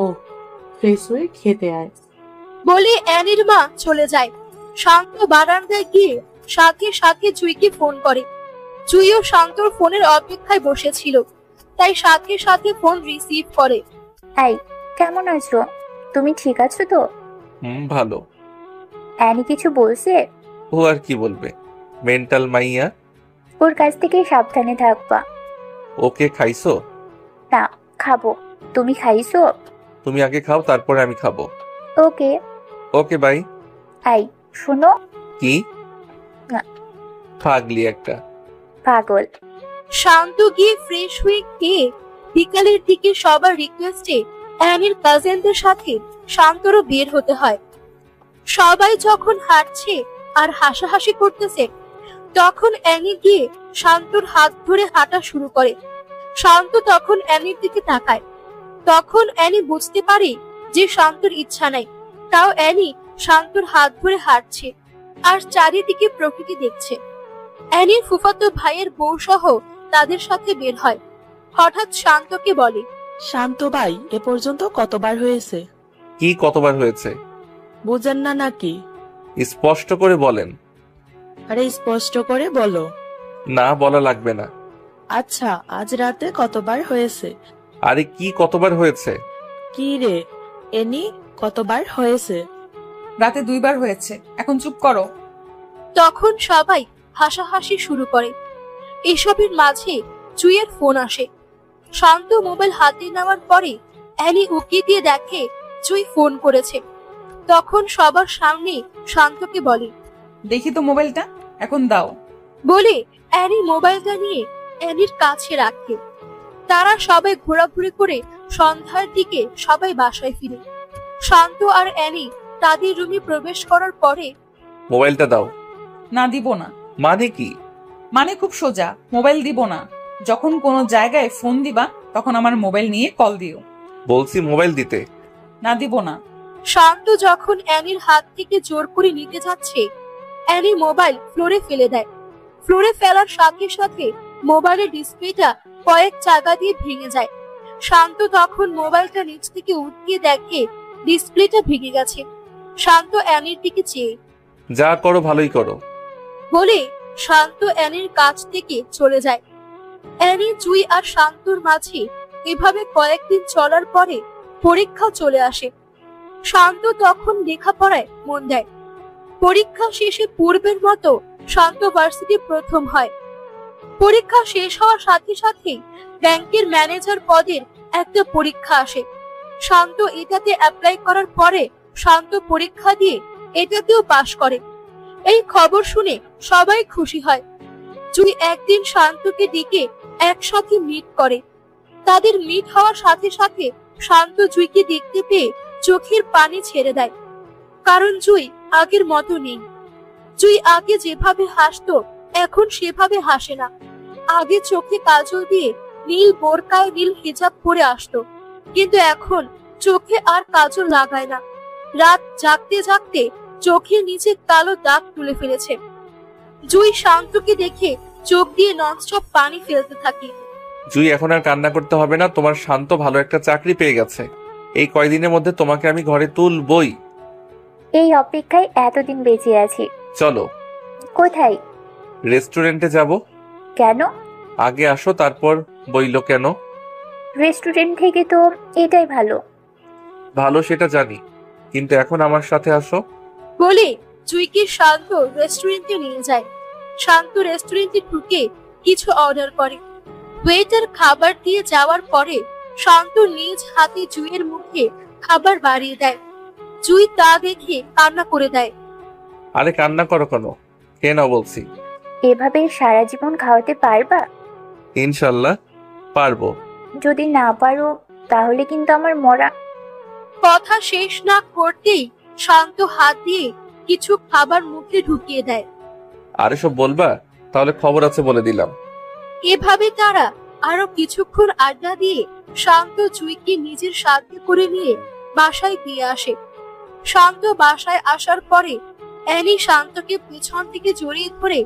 ও, ফ্রেশ হয়ে খেতে আয়। বলে অ্যানির মা চলে যায়। শান্ত বারান্দায় গিয়ে সাথে সাথে জুইকে ফোন করে। জুইও শান্তর ফোনের অপেক্ষায় বসেছিল, তাই সাথে সাথে ফোন রিসিভ করে। এই, কেমন আছো? তুমি ঠিক আছো তো? ভালো। অ্যানি কিছু বলছে? ও আর কি বলবে, মেন্টাল মাইয়া। ওর কাছ থেকে সাবধানে থাকবা। ওকে খাইছো? না, খাবো। তুমি খাইছো? তুমি আগে খাও, তারপরে আমি খাবো। ওকে। Okay bye. এই, শোনো। কি? না। পাগলি একটা। পাগল। শান্ত গিয়ে ফ্রেশ হয়ে খেয়ে বিকালের দিকে সবার রিকোয়েস্টে অ্যানির কাজিনদের সাথে শান্তরও বের হতে হয়। সবাই যখন হাঁটছে আর হাসাহাসি করতেছে, তখন অ্যানি গিয়ে শান্তর হাত ধরে হাঁটা শুরু করে। শান্ত তখন অ্যানির দিকে তাকায়। তখন অ্যানি বুঝতে পারে যে শান্তর ইচ্ছা নাই, তাও অ্যানি শান্তর হাত ধরে হাঁটছে আর চারিদিকে প্রকৃতি দেখছে। অ্যানির ফুফাতো ভাইয়ের বউ সহ তাদের সাথে বের হয়। হঠাৎ শান্তকে বলে, শান্ত ভাই, এ পর্যন্ত কতবার হয়েছে? কি কতবার হয়েছে? বুঝেন না নাকি? স্পষ্ট করে বলেন। আরে স্পষ্ট করে বলো। না, বলা লাগবে না। আচ্ছা, আজ রাতে কতবার হয়েছে? আরে কি কতবার হয়েছে? কি রে এনি, কতবার হয়েছে? রাতে 2 বার হয়েছে। এখন চুপ করো। তখন সবাই হাসাহাসি শুরু করে। এসবের মাঝে জুইয়ের ফোন আসে। শান্ত মোবাইল হাতে নেওয়ার পরে অ্যানি উকি দিয়ে দেখে জুই ফোন করেছে। তখন সবার সামনে শান্তকে বলে, দেখি তো মোবাইলটা, এখন দাও। বলে অ্যানি মোবাইলটা নিয়ে অ্যানির কাছে রাখে। তারা সবাই ঘোরাঘুরি করে সন্ধ্যার দিকে সবাই বাসায় ফিরে। শান্ত আর অ্যানি তাদের রুমে প্রবেশ করার পরে, মোবাইলটা দাও। না, দিব না। মানে কি? মানে খুব সোজা, মোবাইল দিব না। যখন কোনো জায়গায় ফোন দিবা তখন আমার মোবাইল নিয়ে কল দিও। বলছি মোবাইল দিতে। না, দিব না। শান্ত যখন অ্যানির হাত থেকে জোর করে নিতে যাচ্ছে, অ্যানি মোবাইল ফ্লোরে ফেলে দেয়। ফ্লোরে ফেলার সাথে সাথে মোবাইলের ডিসপ্লেটা কয়েক জায়গা দিয়ে ভেঙে যায়। শান্ত তখন মোবাইলটা নিচ থেকে উঠিয়ে দেখে ডিসপ্লেটা ভেঙে গেছে। শান্ত অ্যানির দিকে চেয়ে, যা করো ভালোই করো বলে শান্ত অ্যানির কাছ থেকে চলে যায়। অ্যানি, জুই আর শান্তর মাঝে এভাবে কয়েকদিন চলার পরে পরীক্ষা চলে আসে। শান্ত তখন লেখাপড়ায় মন দেয়। পরীক্ষা শেষে পূর্বের মতো শান্ত ভার্সিটি প্রথম হয়। পরীক্ষা শেষ হওয়ার সাথে সাথে ব্যাংকের ম্যানেজার পদের একটা পরীক্ষা আসে। শান্ত এটাতে অ্যাপ্লাই করার পরে শান্ত পরীক্ষা দিয়ে এটাতেও পাশ করে। এই খবর শুনে সবাই খুশি হয়। জুই একদিন শান্তকে ডেকে একসাথে মিট করে। তাদের মিট হওয়ার সাথে সাথে শান্ত জুইকে দেখতে পেয়ে চোখের পানি ছেড়ে দেয়, কারণ জুই আগের মতো নেই। জুই আগে যেভাবে হাসতো এখন সেভাবে হাসে না। আগে চোখে কাজল দিয়ে নীল বোরকায় নীল হিজাব পরে আসতো, কিন্তু এখন চোখে আর কাজল লাগায় না। রাত জাগতে জাগতে চোখের নিচে কালো দাগ তুলে ফেলেছে। জুই শান্তকে দেখে চোখ দিয়ে ননস্টপ পানি ফেলতে থাকে। জুই, এখন আর কান্না করতে হবে না। তোমার শান্ত ভালো একটা চাকরি পেয়ে গেছে। এই কয়দিনের মধ্যে তোমাকে আমি ঘরে তুলবই। এই অপেক্ষায় এতদিন বেঁচে আছি। চলো। কোথায়? রেস্টুরেন্টে যাব। কেন? আগে আসো, তারপর বইলো কেন। রেস্টুরেন্ট থেকে তো এটাই ভালো। ভালো সেটা জানি, কিন্তু এখন আমার সাথে আসো। বলে জুইকে শান্ত রেস্টুরেন্টে নিয়ে যায়। শান্ত রেস্টুরেন্টে ঢুকে কিছু অর্ডার করে। ওয়েটার খাবার দিয়ে যাওয়ার পরে শান্ত নিজ হাতে জুইয়ের মুখে খাবার বাড়িয়ে দেয়। জুই তা দেখে কান্না করে দেয়। আরে কান্না করো কেন, খেয়ে নাও বলছি। এভাবে সারা জীবন খাওয়াতে পারবা? ইনশাল্লাহ পারবো। যদি না পারো তাহলে কিন্তু আমার মরা। কথা শেষ না করতেই শান্ত হাত দিয়ে কিছু খাবার মুখে ঢুকিয়ে দেয়। আর এসব বলবা? তাহলে খবর আছে বলে দিলাম। এভাবে তারা আরো কিছুক্ষণ আড্ডা দিয়ে শান্ত জুইকে নিজের সাথে করে নিয়ে বাসায় দিয়ে আসে। শান্ত বাসায় আসার পরে অ্যানি শান্তকে পেছন থেকে জড়িয়ে ধরে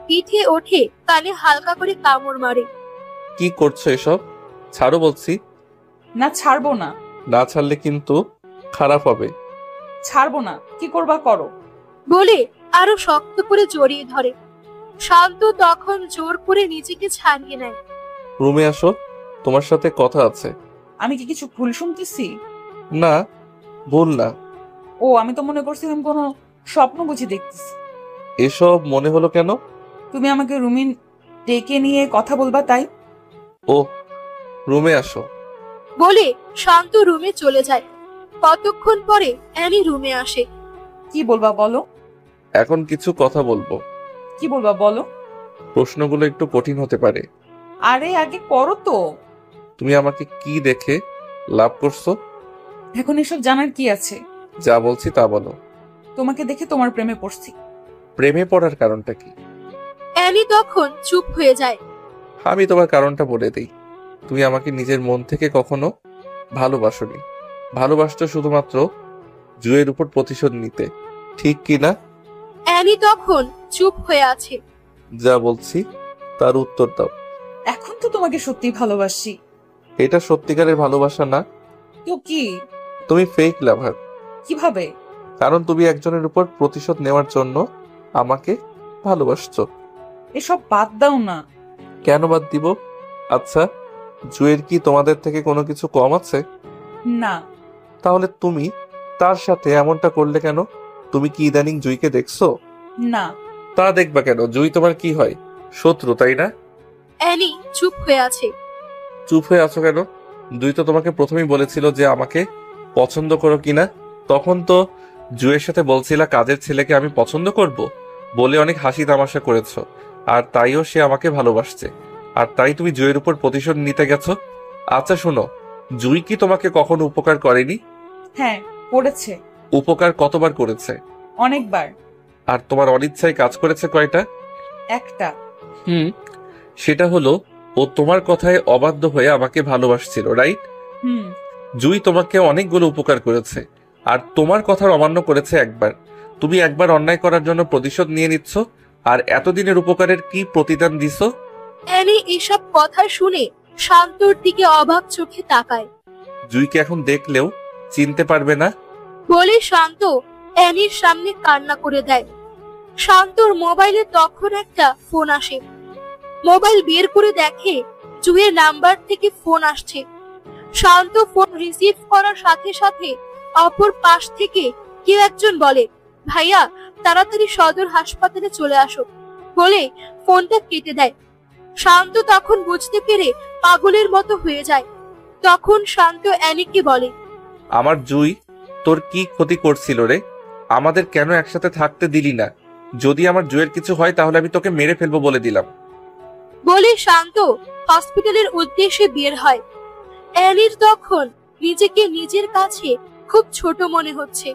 পিঠে ওঠে কানে হালকা করে কামড় মারে। কি করছো এসব? ছাড়ো বলছি। না, ছাড়বো না। না ছাড়লে কিন্তু খারাপ হবে। ছাড়বো না, কি করবা করো। বলে আরো শক্ত করে জড়িয়ে ধরে। শান্ত তখন জোর করে নিজেকে ছাড়িয়ে নেয়। রুমে আসো, তোমার সাথে কথা আছে। আমি কি কিছু ভুল শুনতেছি? না, ভুল না। ও, আমি তো মনে করছিলাম কোনো স্বপ্ন বুঝি দেখতেছি। এসব মনে হলো কেন? তুমি আমাকে রুমে ডেকে নিয়ে কথা বলবা তাই। ও, রুমে আসো। বলে শান্ত রুমে চলে যায়। কতক্ষণ পরে অ্যানি রুমে আসে। কি বলবা বলো। এখন কিছু কথা বলবো। কি বলবা বলো। প্রশ্নগুলো একটু কঠিন হতে পারে। আরে আগে করো তো। তুমি আমাকে কি দেখে লাভ করছো? এখন এসব জানার কি আছে? যা বলছি তা বলো। তোমাকে দেখে তোমার প্রেমে পড়ছি। প্রেমে পড়ার কারণটা কি? অ্যানি তখন চুপ হয়ে যায়। আমি তোমার কারণটা বলে দেই। তুমি আমাকে নিজের মন থেকে কখনো ভালোবাসোনি। ভালোবাসতো শুধুমাত্র জুয়ের উপর প্রতিশোধ নিতে, ঠিক কি না? অ্যানি তখন চুপ হয়ে আছে। যা বলছি তার উত্তর দাও। এখন তো তোমাকে সত্যি ভালোবাসি। এটা সত্যিকারের ভালোবাসা না তো কি? তুমি ফেক লাভার। কিভাবে? কারণ তুমি একজনের উপর প্রতিশোধ নেওয়ার জন্য আমাকে ভালোবাসছো। এসব বাদ দাও না। কেন বাদ দিব? আচ্ছা, জুয়ের কি তোমাদের থেকে কোনো কিছু কম আছে? না। তাহলে তুমি তার সাথে এমনটা করলে কেন? তুমি কি ইদানিং জুইকে দেখছো? না। তা দেখবা কেন? জুই তোমার কি হয়? শত্রু, তাই না? অ্যানি চুপ হয়ে আছে। চুপ হয়ে আছো কেন? জুই তো তোমাকে প্রথমেই বলেছিল যে আমাকে পছন্দ করো কিনা। তখন তো জুয়ের সাথে বলছিলা কাজের ছেলেকে আমি পছন্দ করব বলে অনেক হাসি তামাশা করেছো। আর তাইও সে আমাকে ভালোবাসছে। আর তাই তুমি জুয়ের উপর প্রতিশোধ নিতে গেছো। আচ্ছা শোনো, জুই কি তোমাকে কখনো উপকার করেনি? হ্যাঁ, করেছে। উপকার কতবার করেছে? অনেকবার। আর তোমার অনিচ্ছায় কাজ করেছে কয়টা? একটা। সেটা হলো ও তোমার কথায় অবাধ্য হয়ে আমাকে ভালোবাসছিল, রাইট? জুই তোমাকে অনেকগুলো উপকার করেছে, আর তোমার কথার অমান্য করেছে একবার। তুমি একবার অন্যায় করার জন্য প্রতিশোধ নিয়ে নিচ্ছ, আর এতদিনের উপকারের কি প্রতিদান দিছো? অ্যানি এসব কথা শুনে শান্তর দিকে অবাক চোখে তাকায়। জুইকে এখন দেখলেও চিনতে পারবে না বলে শান্ত অ্যানির সামনে কান্না করে দেয়। শান্তর মোবাইলে তখন একটা ফোন আসে। মোবাইল বের করে দেখে জুয়ের নাম্বার থেকে ফোন আসছে। শান্ত ফোন রিসিভ করার সাথে সাথে অপর পাশ থেকে কেউ একজন বলে, ভাইয়া তাড়াতাড়ি সদর হাসপাতালে চলে আসো, বলে ফোনটা কেটে দেয়। শান্ত তখন বুঝতে পেরে পাগলের মতো হয়ে যায়। তখন শান্ত অ্যানিকে বলে, আমার জুই তোর কি ক্ষতি করছিল রে? আমাদের কেন একসাথে থাকতে দিলি না? যদি আমার জুয়ের কিছু হয় তাহলে আমি তোকে মেরে ফেলবো বলে দিলাম। বলে শান্ত হসপিটালের উদ্দেশ্যে বের হয়। অ্যানির তখন নিজেকে নিজের কাছে খুব ছোট মনে হচ্ছে।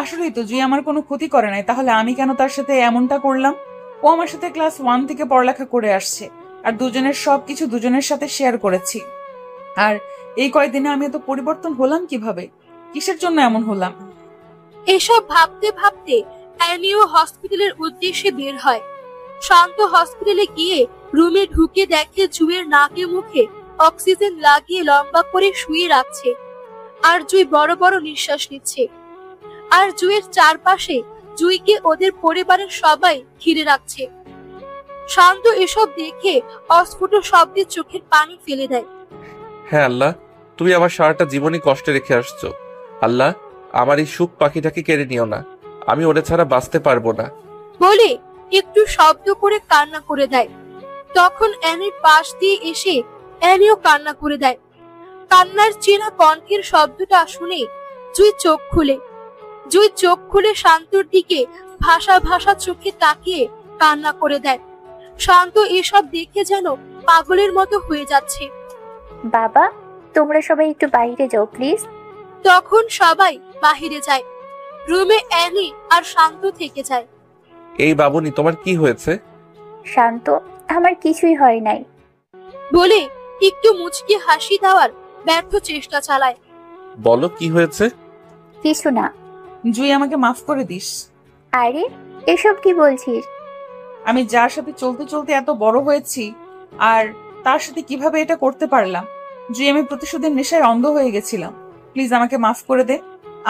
আসলেই তো জুই আমার কোনো ক্ষতি করে নাই, তাহলে আমি কেন তার সাথে এমনটা করলাম? ও আমার সাথে ক্লাস 1 থেকে পড়ালেখা করে আসছে, আর দুজনের সবকিছু দুজনের সাথে শেয়ার করেছি। আর এই কয়েকদিনে আমি এত পরিবর্তন হলাম কিভাবে? কিসের জন্য এমন হলাম? এসব ভাবতে ভাবতে অ্যানিও হসপিটালের উদ্দেশ্যে বের হয়। শান্ত হসপিটালে গিয়ে রুমে ঢুকে দেখে জুয়ের নাকে মুখে অক্সিজেন লাগিয়ে লম্বা করে শুয়ে রাখছে, আর জুই বড় বড় নিঃশ্বাস নিচ্ছে। আর জুয়ের চারপাশে জুইকে ওদের পরিবারের সবাই ঘিরে রাখছে। শান্ত এসব দেখে অস্ফুট শব্দে চোখের পানি ফেলে দেয়। হ্যাঁ আল্লাহ, তুমি আমার সারাটা জীবনই কষ্টে রেখে আসছো। আল্লাহ, আমার এই সুখ পাখিটাকে কেড়ে নিও না, আমি ওরে ছাড়া বাঁচতে পারবো না। বলে একটু শব্দ করে কান্না করে দেয়। তখন অ্যানির পাশ দিয়ে এসে অ্যানিও কান্না করে দেয়। কান্নার চেনা কণ্ঠের শব্দটা শুনে জুই চোখ খুলে শান্তর দিকে ভাষা ভাষা চোখে তাকিয়ে কান্না করে দেয়। শান্ত এসব দেখে যেন পাগলের মতো হয়ে যাচ্ছে। বাবা, তোমরা সবাই একটু বাইরে যাও প্লিজ। তখন সবাই বাহিরে যায়। রুমে অ্যানি আর শান্ত থেকে যায়। এই বাবুনি, তোমার কি হয়েছে? শান্ত, আমার কিছুই হয় নাই বলে একটু মুচকি হাসি দেওয়ার ব্যর্থ চেষ্টা চালায়। বলো কি হয়েছে? কিছু না। জুই, আমাকে মাফ করে দিস। আরে এসব কি বলছিস? আমি যার সাথে চলতে চলতে এত বড় হয়েছি, আর তার সাথে কিভাবে এটা করতে পারলাম। জুই, আমি প্রতিশোধের নেশায় অন্ধ হয়ে গেছিলাম। প্লিজ আমাকে মাফ করে দে।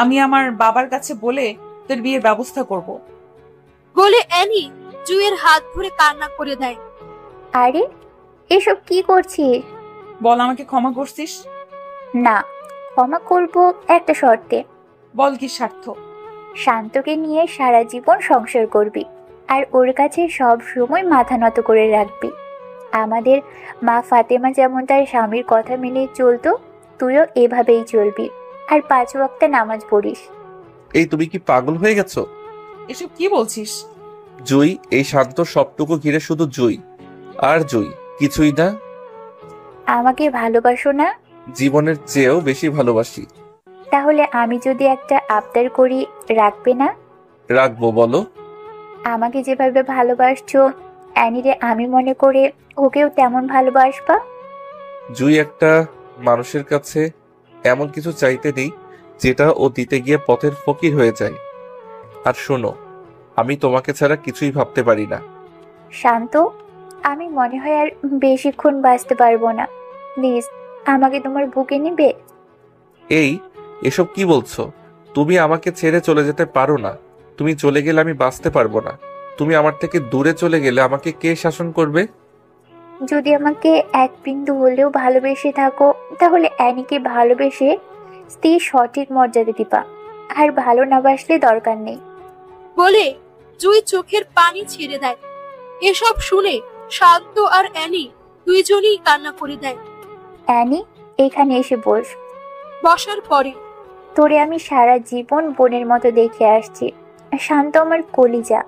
আমি আমার বাবার কাছে বলে তোর বিয়ের ব্যবস্থা করব। বলে অ্যানি জুইয়ের হাত ধরে কান্না করে দেয়। আরে এসব কি করছিস? বল, আমাকে ক্ষমা করছিস? না, ক্ষমা করব একটা শর্তে। বল, কি স্বার্থ? শান্তকে নিয়ে সারা জীবন সংসার করবি, আর ওর কাছে সব সময় মাথা নত করে রাখবি। আমাদের মা ফাতেমা যেমন তার স্বামীর কথা মেনে চলতো, তুইও এভাবেই চলবি, আর 5 ওয়াক্ত নামাজ পড়িস। এই তুমি কি পাগল হয়ে গেছো? এসব কি বলছিস? জুই, এই শান্ত সবটুকু ঘিরে শুধু জুই আর জুই, কিছুই না। আমাকে ভালোবাসো না? জীবনের চেয়েও বেশি ভালোবাসি। তাহলে আমি যদি একটা আবদার করি, রাখবে না? রাখবো, বলো। আমাকে যেভাবে ভালোবাসছো, অ্যানিরে আমি মনে করে ওকেও তেমন ভালোবাসবা। জুই, একটা মানুষের কাছে এমন কিছু চাইতে নেই যেটা ও দিতে গিয়ে পথের ফকির হয়ে যায়। আর শোনো, আমি তোমাকে ছাড়া কিছুই ভাবতে পারি না। শান্ত, আমি মনে হয় আর বেশিক্ষণ বাঁচতে পারবো না। প্লিজ আমাকে তোমার বুকে নিবে। এসব কি বলছো? তুমি আমাকে ছেড়ে চলে যেতে পারো না। তুমি চলে গেলে আমি বাঁচতে পারবো না। তুমি আমার থেকে দূরে চলে গেলে আমাকে কে শাসন করবে? যদি আমাকে এক বিন্দু হলেও ভালোবেসে থাকো, তাহলে অ্যানিকে ভালোবেসে স্ত্রীর সঠিক মর্যাদা দিবা, আর ভালো না বাসলে দরকার নেই। বলে জুই চোখের পানি ছেড়ে দেয়। এসব শুনে শান্ত আর অ্যানি দুইজনেই কান্না করে দেয়। অ্যানি, এখানে এসে বস। বসার পরে তোরে আমি সারা জীবন বোনের মতো দেখে আসছি। শান্ত আমার কলিজা।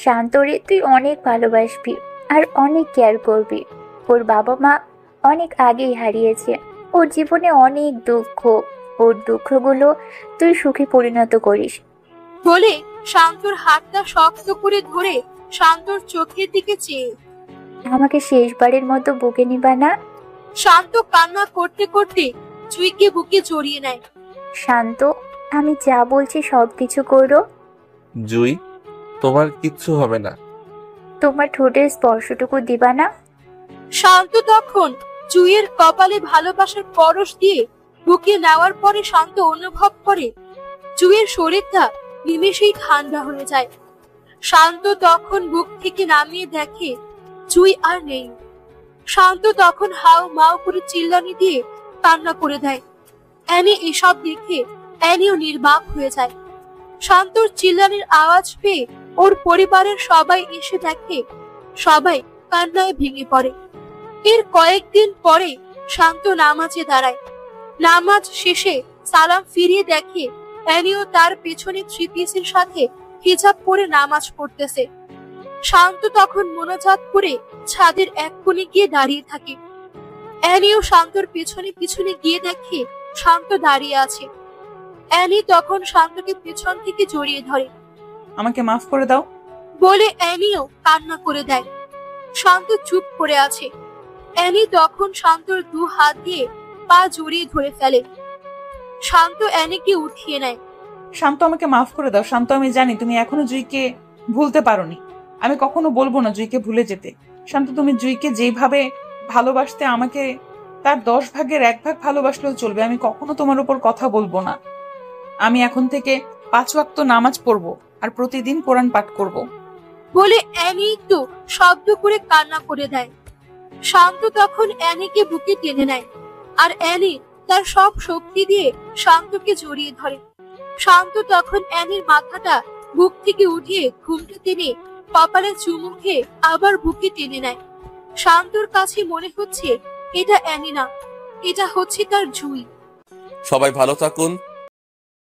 শান্তরে তুই অনেক ভালোবাসবি আর অনেক কেয়ার করবি। ওর বাবা মা অনেক আগেই হারিয়েছে। ওর জীবনে অনেক দুঃখ, ওর দুঃখগুলো তুই সুখে পরিণত করিস। বলে শান্তর হাতটা শক্ত করে ধরে শান্তর চোখের দিকে চেয়ে, আমাকে শেষবারের মতো বুকে নিবা না? শান্ত কান্না করতে করতে জুইকে বুকে জড়িয়ে নেয়। শান্ত, আমি যা বলছি সবকিছু করো। জুই, তোমার কিচ্ছু হবে না। তোমার ঠোঁটের স্পর্শটুকু দিবা না? শান্ত তখন জুইয়ের কপালে ভালোবাসার পরশ দিয়ে বুকে নেওয়ার পরে শান্ত অনুভব করে জুইয়ের শরীরটা নিমেষেই ঠান্ডা হয়ে যায়। শান্ত তখন বুক থেকে নামিয়ে দেখে জুই আর নেই। শান্ত তখন হাউ মাউ করে চিল্লানি দিয়ে কান্না করে দেয়। অ্যানি এসব দেখে অ্যানিও নির্বাক হয়ে যায়। শান্তর চিল্লানির আওয়াজ পেয়ে ওর পরিবারের সবাই এসে দেখে সবাই কান্নায় ভেঙে পড়ে। এর কয়েকদিন পরে শান্ত নামাজে দাঁড়ায়। নামাজ শেষে সালাম ফিরিয়ে দেখে অ্যানিও তার পেছনে 3 পিসের সাথে হিজাব পরে নামাজ পড়তেছে। শান্ত তখন মোনাজাত করে ছাদের এক কোণে গিয়ে দাঁড়িয়ে থাকে। অ্যানিও শান্তর পেছনে পিছনে গিয়ে দেখে শান্ত দাঁড়িয়ে আছে। অ্যানি তখন শান্তকে পেছন থেকে জড়িয়ে ধরে। আমাকে মাফ করে দাও বলে অ্যানিও কান্না করে দেয়। শান্ত চুপ করে আছে। অ্যানি তখন শান্তর 2 হাত দিয়ে পা জড়িয়ে ধরে ফেলে। শান্ত অ্যানিকে উঠিয়ে নেয়। শান্ত, আমাকে মাফ করে দাও। শান্ত, আমি জানি তুমি এখনো জুইকে ভুলতে পারোনি। আমি কখনো বলবো না জুইকে ভুলে যেতে। শান্ত, তুমি জুইকে যেভাবে ভালোবাসতে, আমাকে তার 10 ভাগের 1 ভাগ ভালোবাসলেও চলবে। আমি কখনো তোমার উপর কথা বলবো না। আমি এখন থেকে 5 ওয়াক্ত নামাজ পড়বো আর প্রতিদিন কোরআন পাঠ করব। বলে অ্যানি একটু শব্দ করে কান্না করে দেয়। শান্ত তখন অ্যানিকে বুকে টেনে নেয় আর অ্যানি তার সব শক্তি দিয়ে শান্তকে জড়িয়ে ধরে। শান্ত তখন অ্যানির মাথাটা বুক থেকে উঠিয়ে ঘুমটা টেনে কপালে চুমু খেয়ে আবার বুকে টেনে নেয়। শান্তর কাছে মনে হচ্ছে এটা অ্যানি না, এটা হচ্ছে তার জুই। সবাই ভালো থাকুন।